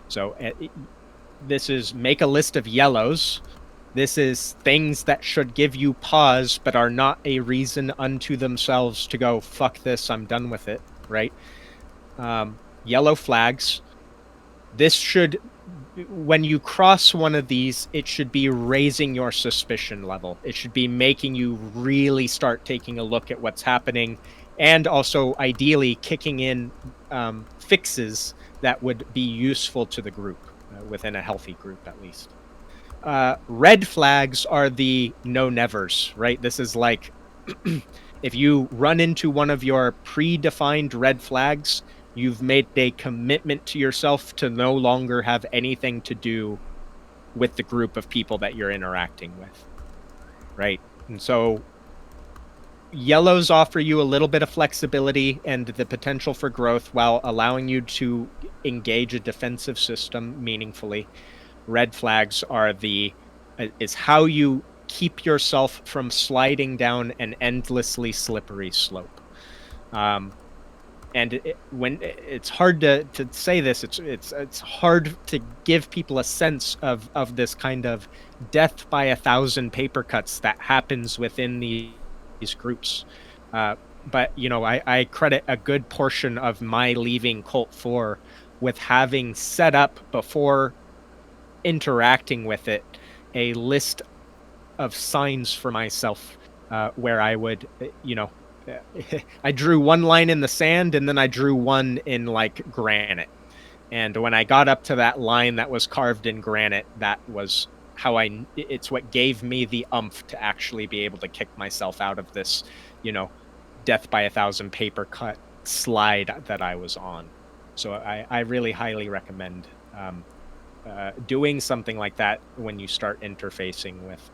So this is make a list of yellows. This is things that should give you pause, but are not a reason unto themselves to go, fuck this, I'm done with it, right? Yellow flags. This should, when you cross one of these, it should be raising your suspicion level. It should be making you really start taking a look at what's happening, and also ideally kicking in fixes that would be useful to the group, within a healthy group at least. Red flags are the no-nevers, right? This is like if you run into one of your predefined red flags, you've made a commitment to yourself to no longer have anything to do with the group of people that you're interacting with, right? And so yellows offer you a little bit of flexibility and the potential for growth while allowing you to engage a defensive system meaningfully. Red flags are is how you keep yourself from sliding down an endlessly slippery slope. And when it's hard to say this, it's hard to give people a sense of this kind of death by 1,000 paper cuts that happens within these groups. But I credit a good portion of my leaving Cult 4 with having set up before interacting with it a list of signs for myself where I would I drew one line in the sand, and then I drew one in like granite. And when I got up to that line that was carved in granite, that was how it's what gave me the umph to actually be able to kick myself out of this, death by 1,000 paper cut slide that I was on. So I really highly recommend doing something like that when you start interfacing with,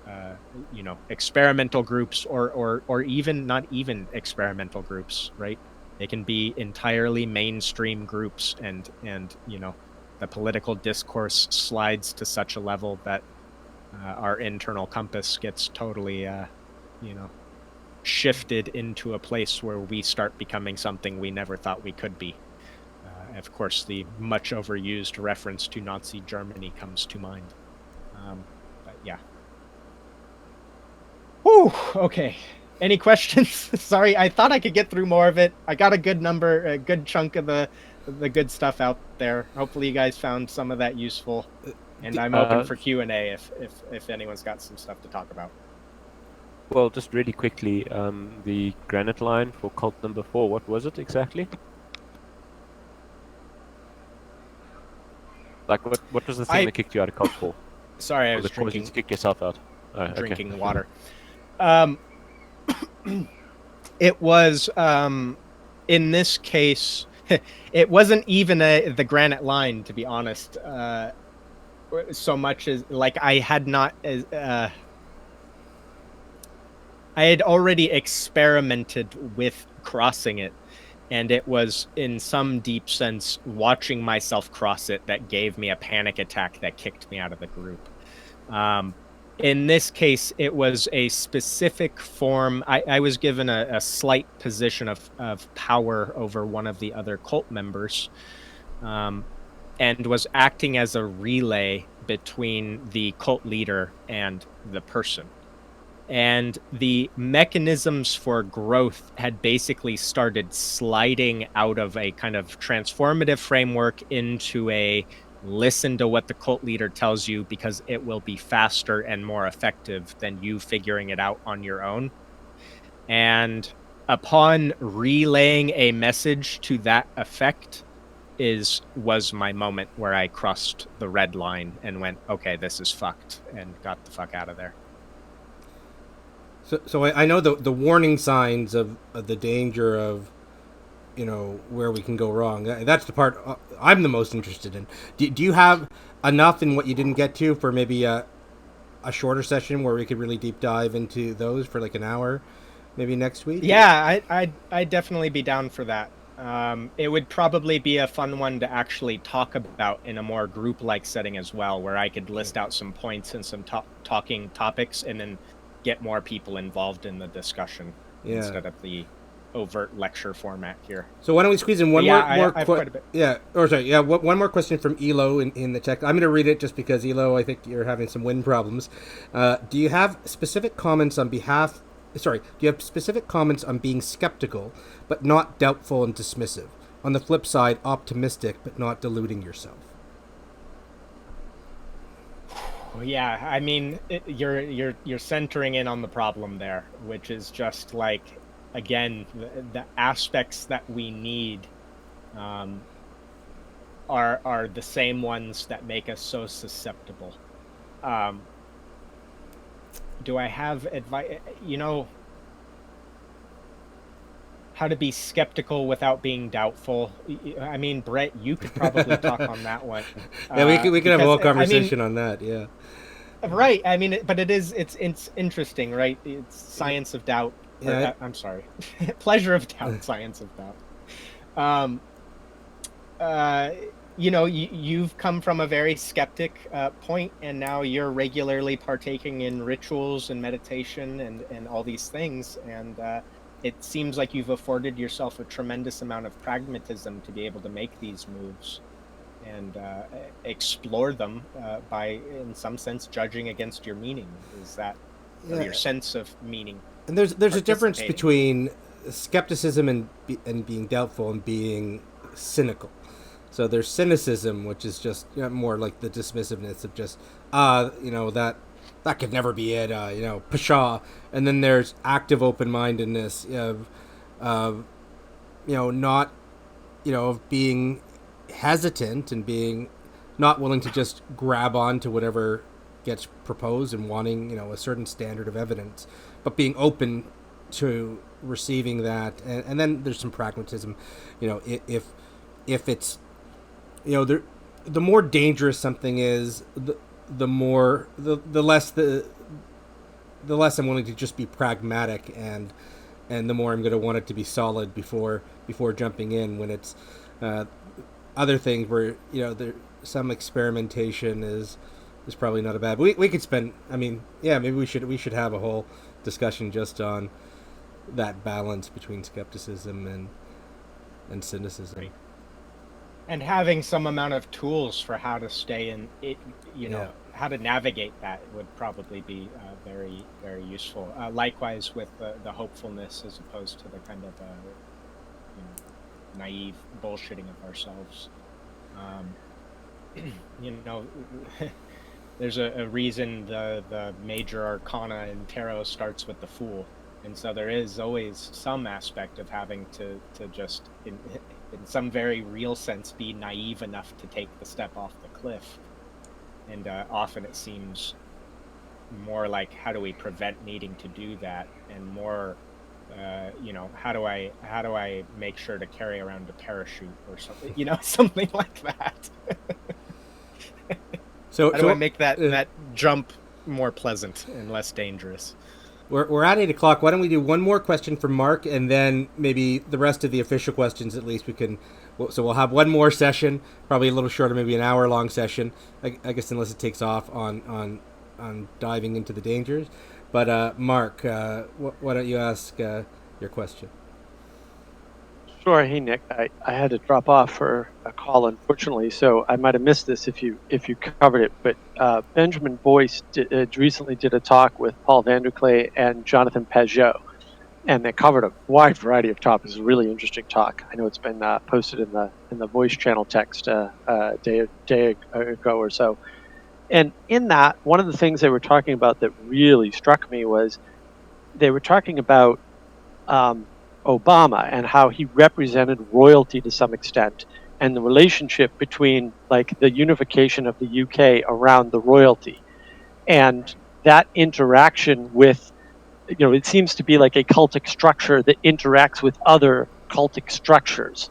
experimental groups or even not even experimental groups, right? They can be entirely mainstream groups, and the political discourse slides to such a level that our internal compass gets totally, shifted into a place where we start becoming something we never thought we could be. Of course, the much overused reference to Nazi Germany comes to mind. But yeah. Whew, okay. Any questions? Sorry, I thought I could get through more of it. I got a good chunk of the good stuff out there. Hopefully you guys found some of that useful. And I'm open for Q&A if anyone's got some stuff to talk about. Well, just really quickly, the granite line for cult number 4, what was it exactly? Like, what was the thing that kicked you out of cult 4? Sorry, I was that caused you to kick yourself out. Drinking water. It was, in this case, it wasn't even the granite line, to be honest. So much as, like, I had already experimented with crossing it, and it was, in some deep sense, watching myself cross it that gave me a panic attack that kicked me out of the group. In this case, it was a specific form. I was given a slight position of power over one of the other cult members, and was acting as a relay between the cult leader and the person. And the mechanisms for growth had basically started sliding out of a kind of transformative framework into a listen to what the cult leader tells you, because it will be faster and more effective than you figuring it out on your own. And upon relaying a message to that effect was my moment where I crossed the red line and went, okay, this is fucked, and got the fuck out of there. So I know the warning signs of the danger of, where we can go wrong. That's the part I'm the most interested in. Do you have enough in what you didn't get to for maybe a shorter session where we could really deep dive into those for like an hour, maybe next week? Yeah, I'd definitely be down for that. It would probably be a fun one to actually talk about in a more group-like setting as well, where I could list out some points and some talking topics, and then get more people involved in the discussion instead of the overt lecture format here. So why don't we squeeze in one more quite a bit. One more question from Elo in the chat. I'm going to read it just because, Elo, I think you're having some wind problems. Do you have specific comments on being skeptical but not doubtful and dismissive? On the flip side, optimistic but not deluding yourself? Well, yeah, I mean, you're centering in on the problem there, which is just like, again, the aspects that we need are the same ones that make us so susceptible. Do I have advice? How to be skeptical without being doubtful. I mean, Brett, you could probably talk on that one. Yeah, we could have a whole conversation on that. Yeah. Right. I mean, but it's interesting, right? It's science of doubt. Yeah. I'm sorry. Pleasure of doubt, science of doubt. You've come from a very skeptic point, and now you're regularly partaking in rituals and meditation and all these things, and it seems like you've afforded yourself a tremendous amount of pragmatism to be able to make these moves and explore them by, in some sense, judging against your meaning. Is that your sense of meaning? And there's a difference between skepticism and being doubtful and being cynical. So there's cynicism, which is just more like the dismissiveness of just that could never be it, pshaw. And then there's active open-mindedness of of, not, of being hesitant and being not willing to just grab on to whatever gets proposed and wanting, a certain standard of evidence, but being open to receiving that. And then there's some pragmatism, if it's, the more dangerous something is, the more, the less I'm willing to just be pragmatic, and the more I'm going to want it to be solid before jumping in. When it's other things where there some experimentation is probably not a bad. But we could spend. I mean, yeah, maybe we should have a whole discussion just on that balance between skepticism and cynicism. Right. And having some amount of tools for how to stay in it, how to navigate that would probably be very, very useful. Likewise with the hopefulness, as opposed to the kind of naive bullshitting of ourselves. There's a reason the major arcana in tarot starts with the Fool, and so there is always some aspect of having to just in some very real sense be naive enough to take the step off the cliff. And often it seems more like, how do we prevent needing to do that, and more how do I make sure to carry around a parachute or something, something like that. How do I make that jump more pleasant and less dangerous? We're at 8 o'clock. Why don't we do one more question from Mark, and then maybe the rest of the official questions, at least we can. So we'll have one more session, probably a little shorter, maybe an hour-long session. I guess unless it takes off on diving into the dangers. But Mark, why don't you ask your question? Sure. Hey, Nick. I had to drop off for a call, unfortunately, so I might have missed this if you covered it. But Benjamin Boyce recently did a talk with Paul Vanderklay and Jonathan Pageau, and they covered a wide variety of topics. It was a really interesting talk. I know it's been posted in the Voice channel text a day ago or so. And in that, one of the things they were talking about that really struck me was they were talking about Obama and how he represented royalty to some extent, and the relationship between like the unification of the UK around the royalty, and that interaction with, it seems to be like a cultic structure that interacts with other cultic structures.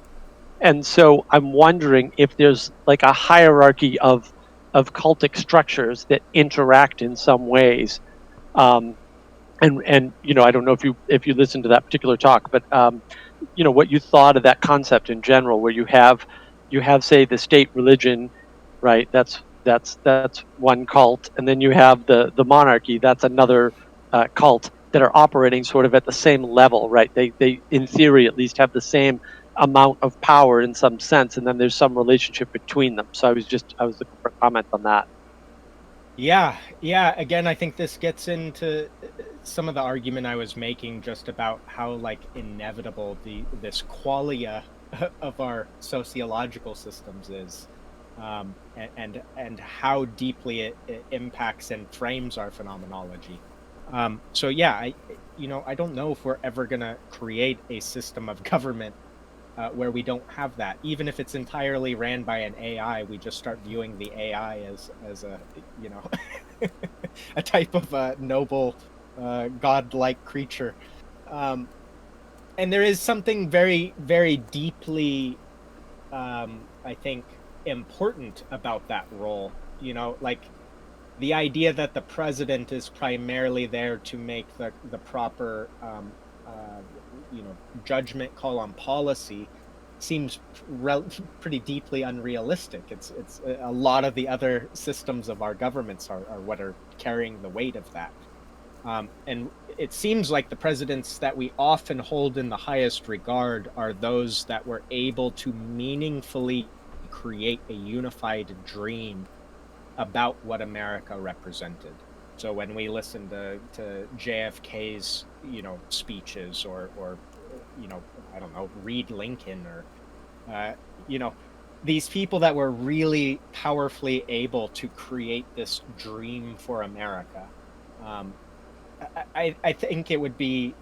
And so I'm wondering if there's like a hierarchy of cultic structures that interact in some ways. And I don't know if you listened to that particular talk, but what you thought of that concept in general, where you have say the state religion, right? That's one cult, and then you have the monarchy. That's another cult that are operating sort of at the same level, right? They in theory at least have the same amount of power in some sense, and then there's some relationship between them. So I was looking for a comment on that. Yeah. Again, I think this gets into some of the argument I was making just about how like inevitable this qualia of our sociological systems is, and how deeply it impacts and frames our phenomenology. So yeah, I don't know if we're ever gonna create a system of government where we don't have that. Even if it's entirely ran by an AI, we just start viewing the AI as a a type of noble, godlike creature. And there is something very, very deeply, I think, important about that role. Like the idea that the president is primarily there to make the proper judgment call on policy seems pretty deeply unrealistic. It's a lot of the other systems of our governments are what are carrying the weight of that. And it seems like the presidents that we often hold in the highest regard are those that were able to meaningfully create a unified dream about what America represented. So when we listen to JFK's, speeches or I don't know, read Lincoln or, these people that were really powerfully able to create this dream for America. I think it would be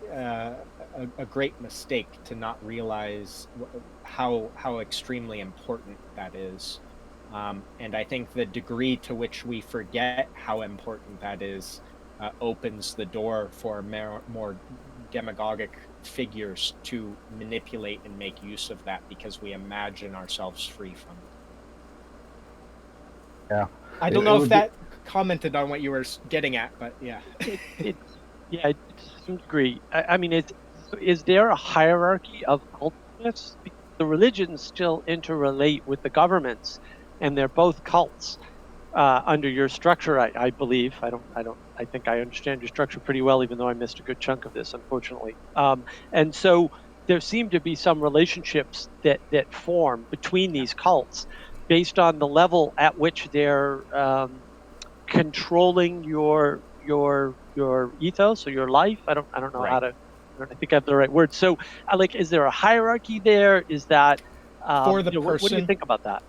a great mistake to not realize how extremely important that is. And I think the degree to which we forget how important that is opens the door for more demagogic figures to manipulate and make use of that because we imagine ourselves free from it. Yeah. I don't know if that commented on what you were getting at, but yeah. Yeah, to some degree. I mean, is there a hierarchy of cults? Because the religions still interrelate with the governments, and they're both cults under your structure. I believe. I think I understand your structure pretty well, even though I missed a good chunk of this, unfortunately. And so there seem to be some relationships that form between these cults based on the level at which they're controlling your ethos or your life. I don't know Right. how to. I think I have the right word. So, is there a hierarchy there? Is that for the what do you person? think about that?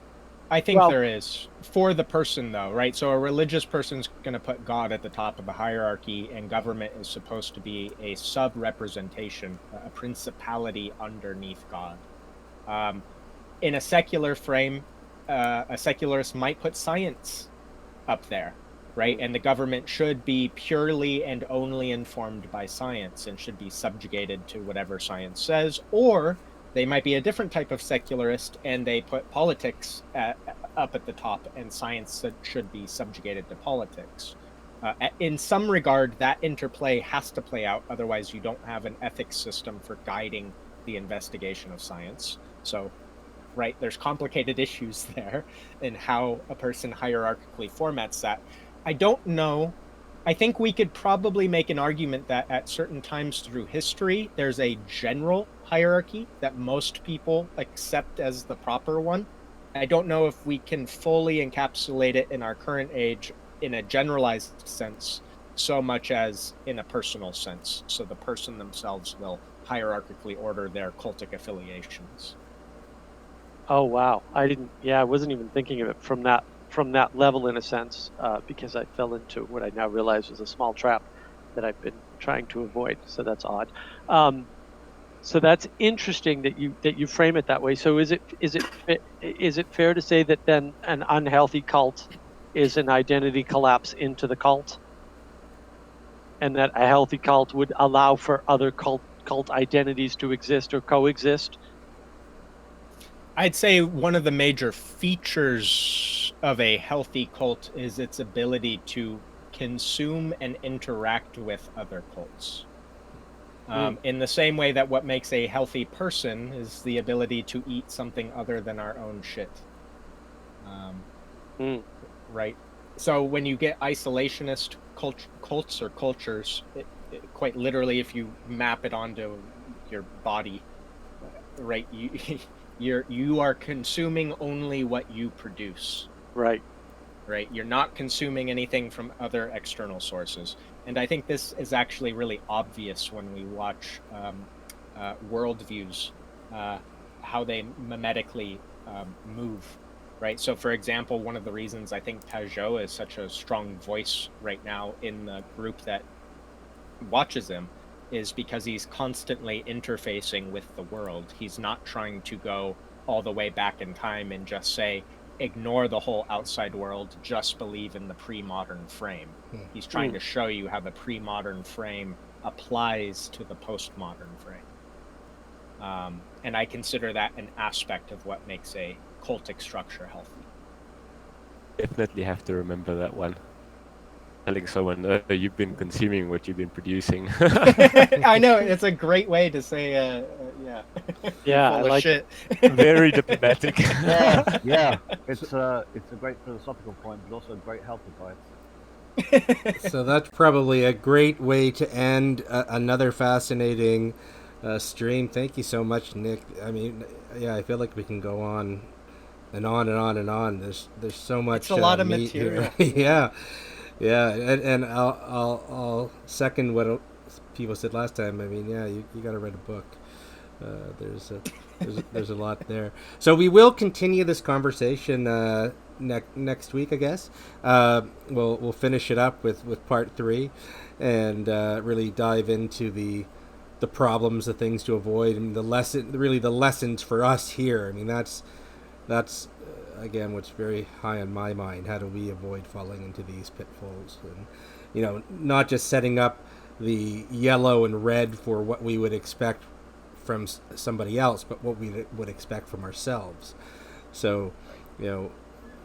I think there is for the person, though, right? So a religious person's going to put God at the top of the hierarchy, and government is supposed to be a sub-representation, a principality underneath God. In a secular frame, a secularist might put science up there, right? And the government should be purely and only informed by science and should be subjugated to whatever science says. Or they might be a different type of secularist and they put politics up at the top, and science should be subjugated to politics. In some regard, that interplay has to play out. Otherwise, you don't have an ethics system for guiding the investigation of science. So, right, there's complicated issues there in how a person hierarchically formats that. I don't know. I think we could probably make an argument that at certain times through history, there's a general hierarchy that most people accept as the proper one. I don't know if we can fully encapsulate it in our current age in a generalized sense so much as in a personal sense. So the person themselves will hierarchically order their cultic affiliations. Oh wow, I wasn't even thinking of it from that level in a sense, because I fell into what I now realize was a small trap that I've been trying to avoid. So that's odd. So that's interesting that you frame it that way. So is it fair to say that then an unhealthy cult is an identity collapse into the cult, and that a healthy cult would allow for other cult identities to exist or coexist? I'd say one of the major features of a healthy cult is its ability to consume and interact with other cults. In the same way that what makes a healthy person is the ability to eat something other than our own shit. Right? So when you get isolationist cults or cultures, quite literally, if you map it onto your body, right, you are consuming only what you produce. Right. You're not consuming anything from other external sources. And I think this is actually really obvious when we watch worldviews, how they mimetically move, right? So for example, one of the reasons I think Pajot is such a strong voice right now in the group that watches him is because he's constantly interfacing with the world. He's not trying to go all the way back in time and just say, ignore the whole outside world, just believe in the pre-modern frame. He's trying to show you how the pre-modern frame applies to the postmodern frame. And I consider that an aspect of what makes a cultic structure healthy. Definitely have to remember that one. Telling someone, you've been consuming what you've been producing. I know, it's a great way to say, yeah. Yeah, full I of like shit. Very diplomatic. Yeah, it's a great philosophical point, but also a great health advice. So that's probably a great way to end another fascinating stream. Thank you so much, Nick. I mean, yeah, I feel like we can go on and on and on and on. There's so much. It's a lot of meat material. Here. Yeah, and I'll second what people said last time. I mean, yeah, you got to write a book. There's a lot there. So we will continue this conversation next week, I guess. We'll finish it up with part 3, and really dive into the the problems, the things to avoid, and the lessons for us here. I mean, that's again what's very high on my mind. How do we avoid falling into these pitfalls? And not just setting up the yellow and red for what we would expect from somebody else, but what we would expect from ourselves. So,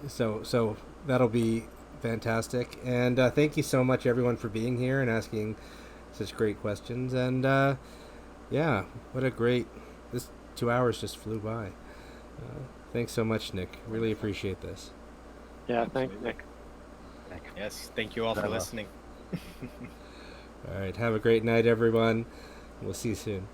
so that'll be fantastic. And thank you so much, everyone, for being here and asking such great questions. And yeah, what a great, this 2 hours just flew by. Thanks so much, Nick. Really appreciate this. Yeah, thanks, Nick. Yes, thank you all for listening. All right, have a great night, everyone. We'll see you soon.